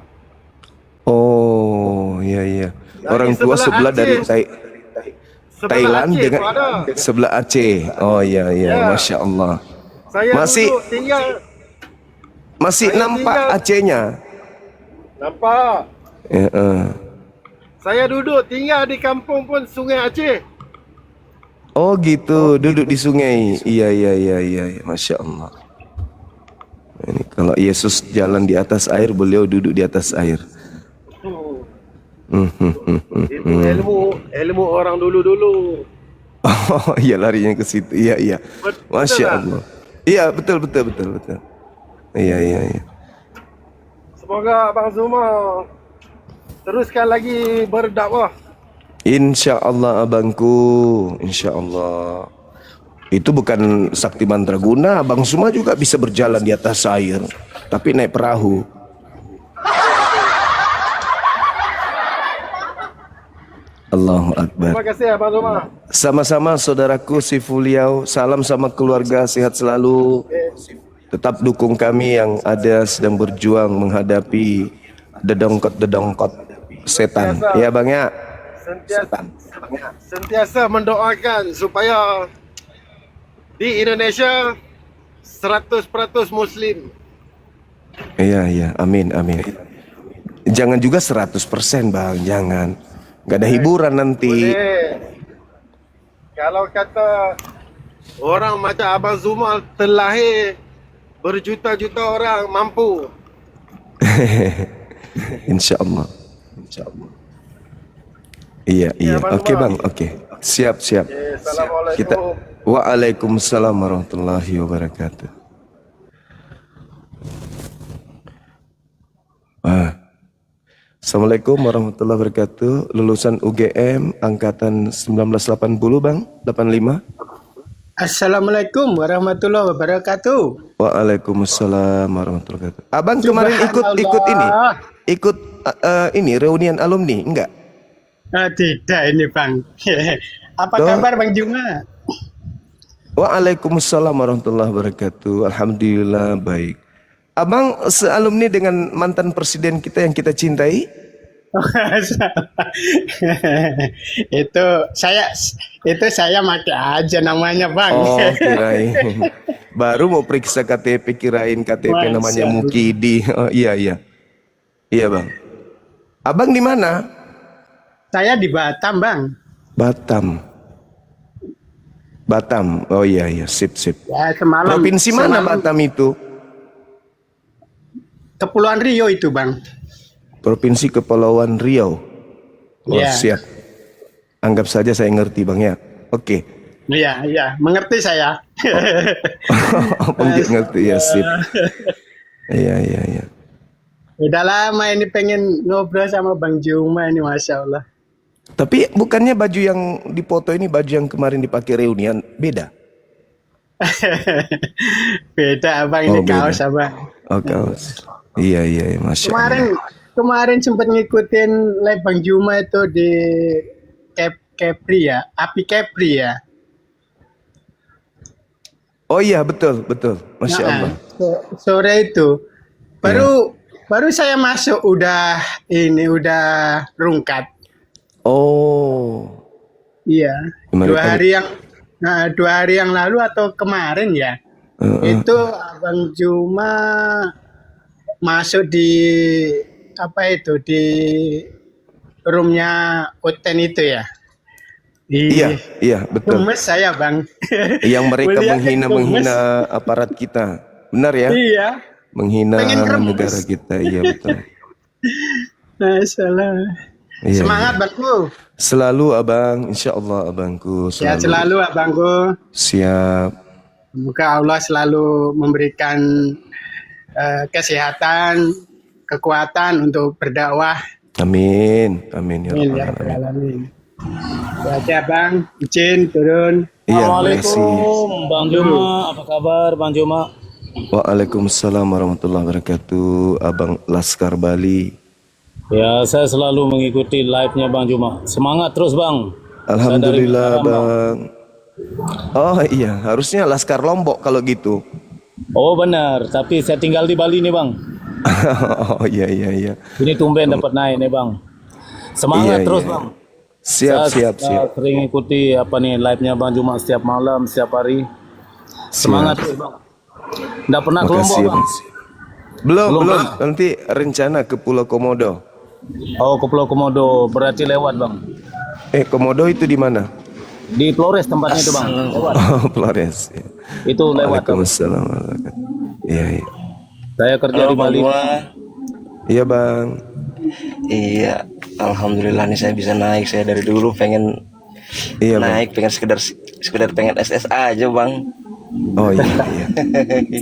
Oh iya iya.
Dari
Orang tua
sebelah
sebelah dari
Aceh. Sebelah
Thailand
Aceh
dengan
pun ada.
sebelah Aceh. Oh iya iya,
Ya.
Masya Allah.
Saya
Masih
duduk tinggal.
masih
Saya
nampak
tinggal-
Acehnya.
Nampak.
Ya,
Saya duduk tinggal di kampung pun Sungai Aceh.
Oh gitu, duduk di sungai. Iya iya iya iya, Masya Allah. Ini kalau Yesus jalan di atas air, beliau duduk di atas air.
Itu ilmu orang dulu-dulu.
Oh iya, larinya ke situ. Iya iya.
Betul
Masya
tak?
Allah. Iya betul betul betul betul. Iya iya iya.
Semoga Abang Zuma teruskan lagi berdakwah.
Insya Allah abangku, insya Allah. Itu bukan sakti mandraguna, Abang Suma juga bisa berjalan di atas air, tapi naik perahu. Allahu Akbar.
Terima kasih Abang Zuma.
Sama-sama saudaraku si Fuliau, salam sama keluarga, sehat selalu. Tetap dukung kami yang ada sedang berjuang menghadapi dedongkot setan. Ya Bang ya.
Sentiasa mendoakan supaya di Indonesia 100% Muslim.
Iya iya, amin amin. Jangan juga 100% Bang, jangan. Gak ada hiburan nanti.
Boleh. Kalau kata orang macam Abang Zuma terlahir berjuta-juta orang mampu.
Insya Allah. Insya Allah. Iya iya.
Abang
Oke
Zuma.
Bang, oke. Siap siap.
Assalamualaikum.
Kita Waalaikumsalam warahmatullahi wabarakatuh. Assalamualaikum warahmatullahi wabarakatuh. Lulusan UGM angkatan 1980 Bang, 85.
Assalamualaikum warahmatullahi wabarakatuh.
Waalaikumsalam warahmatullahi wabarakatuh. Abang kemarin ikut ini,
Subhanallah.
ikut ini reunian alumni enggak?
Tidak ini Bang. Apa
Loh?
kabar Bang Juma?
Waalaikumsalam warahmatullahi wabarakatuh. Alhamdulillah baik. Abang sealumni dengan mantan presiden kita yang kita cintai?
itu saya pakai aja namanya Bang.
Oh, kirain. Baru mau periksa KTP, kirain KTP
Masya
namanya
Allah.
Mukidi. Oh, iya iya. Iya, Bang. Abang di mana?
Saya di Batam Bang.
Batam. Batam. Oh iya iya, sip sip.
Ya semalam.
Provinsi mana
semalam
Batam itu?
Kepulauan Riau itu Bang.
Provinsi Kepulauan Riau. Oh,
Iya.
siap. Anggap saja saya ngerti, Bang ya. Oke.
Iya, mengerti saya.
Mungkin ngerti ya, sip. Iya iya iya.
Udah lama ini pengen ngobrol sama Bang Juma ini, Masya Allah.
Tapi bukannya baju yang dipoto ini baju yang kemarin dipakai reunian beda?
Beda Abang,
Oh,
ini
beda.
kaos Abang.
Oh kaos. Iya iya, masya Allah.
Kemarin sempat ngikutin live Bang Juma itu di Kepri ya, Api Kepri ya.
Oh iya betul betul, masya
Nah,
Allah.
sore itu baru saya masuk udah rungkat.
Oh,
Iya.
Gimana,
Dua hari yang lalu atau kemarin ya. Itu Bang Juma masuk di di roomnya Uten itu ya.
iya iya betul.
Gemes saya Bang.
Yang mereka
Melihat
menghina aparat kita, benar ya?
Iya.
Menghina
Pengen remes.
negara kita, iya betul.
Nah, salah.
Iya,
Semangat
iya.
Bangku.
Selalu abang, insya Allah abangku
Sehat
selalu
selalu Abangku.
siap.
Semoga Allah selalu memberikan kesehatan, kekuatan untuk berdakwah.
Amin, amin ya
Amin
rabbal
ya rabbal
alamin.
alamin. Ya Bang, izin turun.
Iya, makasih.
Assalamualaikum Bang Juma, apa kabar Bang Juma?
Waalaikumsalam warahmatullahi wabarakatuh. Abang Laskar Bali.
Ya, saya selalu mengikuti live-nya Bang Juma. Semangat terus Bang.
Alhamdulillah
Saya dari Mataram,
bang. Oh iya, harusnya Laskar Lombok kalau gitu.
Oh benar, tapi saya tinggal di Bali nih Bang.
Oh iya iya iya.
Ini tumben dapat naik nih Bang. Semangat
Iya,
terus
iya.
Bang.
Siap siap
Saya
siap.
sering ikuti apa nih live-nya Bang Juma setiap malam, setiap hari. Semangat terus Bang. Nggak pernah ke Lombok
Makasih
Bang.
Bang. Belum
Belum,
belum.
Bang.
Nanti rencana ke Pulau Komodo.
Oh ke Pulau Komodo, berarti lewat Bang.
Komodo itu di mana?
Di Flores tempatnya itu Bang. Lewat.
Oh Flores.
Itu lewat Bang.
Waalaikumsalam warahmatullahi wabarakatuh. Iya iya.
Saya kerja di Bali.
Iya bang.
Iya, alhamdulillah nih saya bisa naik. Saya dari dulu pengen
Iya bang.
naik, pengen sekedar pengen SS aja bang.
Oh iya iya.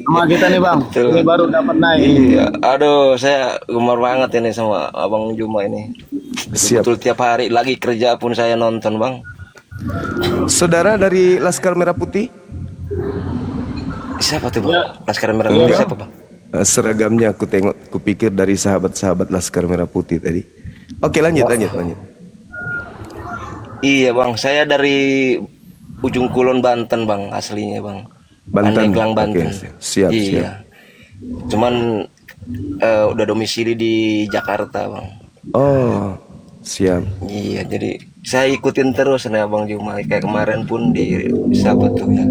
Sama kita nih Bang.
Betul.
Ini baru dapat naik.
Iya, aduh saya gemar banget ini sama Abang Juma ini.
Siap.
Betul tiap hari lagi kerja pun saya nonton bang.
Saudara dari Laskar Merah Putih?
Siapa tuh bang?
Ya.
Laskar Merah Putih siapa bang?
Seragamnya aku tengok, kupikir dari sahabat-sahabat Laskar Merah Putih tadi. Oke lanjut.
Iya bang, saya dari ujung Kulon Banten bang, aslinya bang.
Banten.
Pandeglang
Oke,
Banten.
siap,
Iya.
siap.
Cuman udah domisili di Jakarta bang.
Oh siap.
Iya, jadi saya ikutin terus nih Abang Juma. Kayak kemarin pun di siapa tuh ya,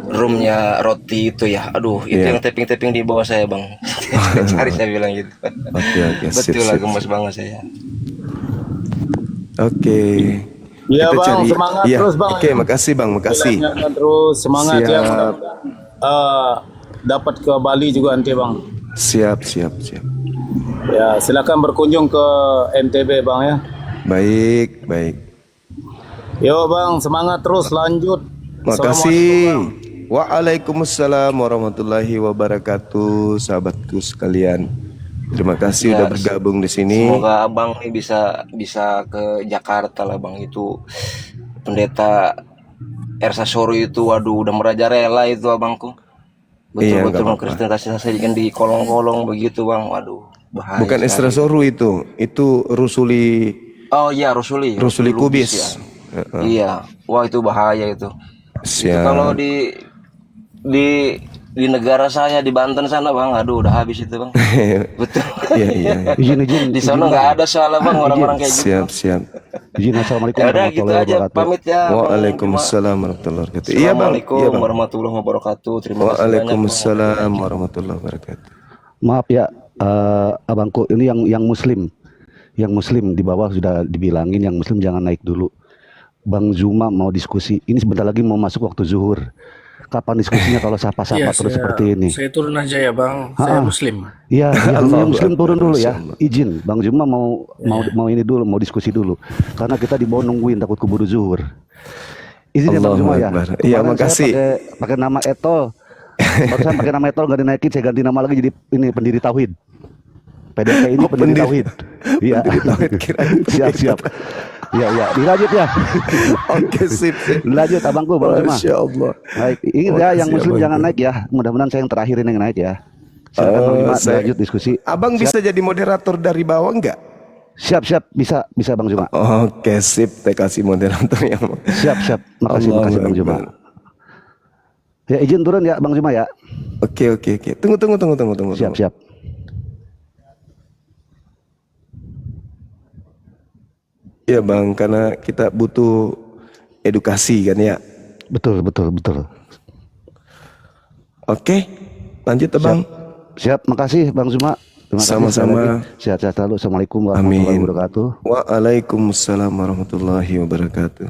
roomnya roti itu ya. Aduh, itu
Iya.
yang tapping di bawah saya bang. Cari saya bilang gitu.
Oke, sip,
Betul lah,
sip,
gemes
sip.
banget saya.
Oke.
Iya
Kita
Bang, semangat
Iya,
terus Bang.
Oke, makasih bang, makasih.
Live-nya terus semangat ya.
Siap.
Mudah-mudahan, dapat ke Bali juga nanti Bang.
Siap.
Ya, silakan berkunjung ke NTB Bang ya.
Baik, baik.
Yo Bang, semangat terus lanjut.
Makasih. Waalaikumsalam warahmatullahi wabarakatuh, sahabatku sekalian. Terima kasih
Ya,
udah bergabung di sini.
Semoga Abang nih bisa ke Jakarta lah bang. Itu pendeta Ersa Soru itu, waduh udah merajalela itu abangku.
Iya, nggak
Betul-betul
apa-apa.
mengkristenisasikan di kolong-kolong begitu bang. Waduh, bahaya.
Bukan
sekali.
Esra Soru itu Rusuli
Oh iya, Rusuli
Kubis.
ya. Iya, wah itu bahaya itu. Itu kalau
Siap.
di negara saya di Banten sana bang, aduh udah habis itu bang. Betul.
Iya.
Izin
Di sana nggak ada soalnya bang orang-orang kayak gitu.
Siap.
izin assalamualaikum
Ya udah gitu
warahmatullahi
aja,
wabarakatuh.
pamit ya. Bang.
Waalaikumsalam warahmatullahi wabarakatuh. Iya bang.
Assalamualaikum
Iya bang.
warahmatullahi wabarakatuh. Terima kasih banyak. Bang.
Waalaikumsalam warahmatullahi wabarakatuh.
Maaf ya, abangku ini yang muslim di bawah sudah dibilangin yang muslim jangan naik dulu. Bang Zuma mau diskusi. Ini sebentar lagi mau masuk waktu zuhur. Kapan diskusinya kalau sapa-sapa terus seperti ini?
Saya turun aja ya bang, saya muslim.
Iya, yang muslim turun dulu ya.
Masya Allah.
Izin, Bang Zuma mau ini dulu, mau diskusi dulu. Karena kita di bawah nungguin takut keburu zuhur. Izin ya Bang
Allahu
Zuma ya.
Akbar.
Kemarin
Iya,
saya
makasih.
pakai nama Etol. Barusan pakai nama Etol nggak dinaikin, saya ganti nama lagi jadi ini pendiri Tauhid. PDP ini pendiri Tauhid. Iya.
Pendiri Tauhid, kirain
Siap. Iya. Dilanjut ya.
Oke sip.
Lanjut abangku Bang Zuma.
Masya Allah.
Baik, ingat ya yang muslim jangan naik ya. Mudah-mudahan saya yang terakhir ini yang naik ya. Silakan Bang Zuma lanjut diskusi.
Abang bisa jadi moderator dari bawah enggak?
Siap, bisa Bang Zuma.
Oke sip, saya kasih moderator yang
Siap. Makasih Bang Zuma. Ya izin turun ya Bang Zuma ya.
Oke. Tunggu.
Siap.
Ya bang, karena kita butuh edukasi kan ya.
Betul.
Oke, lanjut bang.
Siap, makasih Bang Zuma. Terima kasih
Sama-sama.
sekali lagi. Sehat-sehat selalu. Assalamualaikum warahmatullahi
Amin.
wabarakatuh.
Waalaikumsalam warahmatullahi wabarakatuh.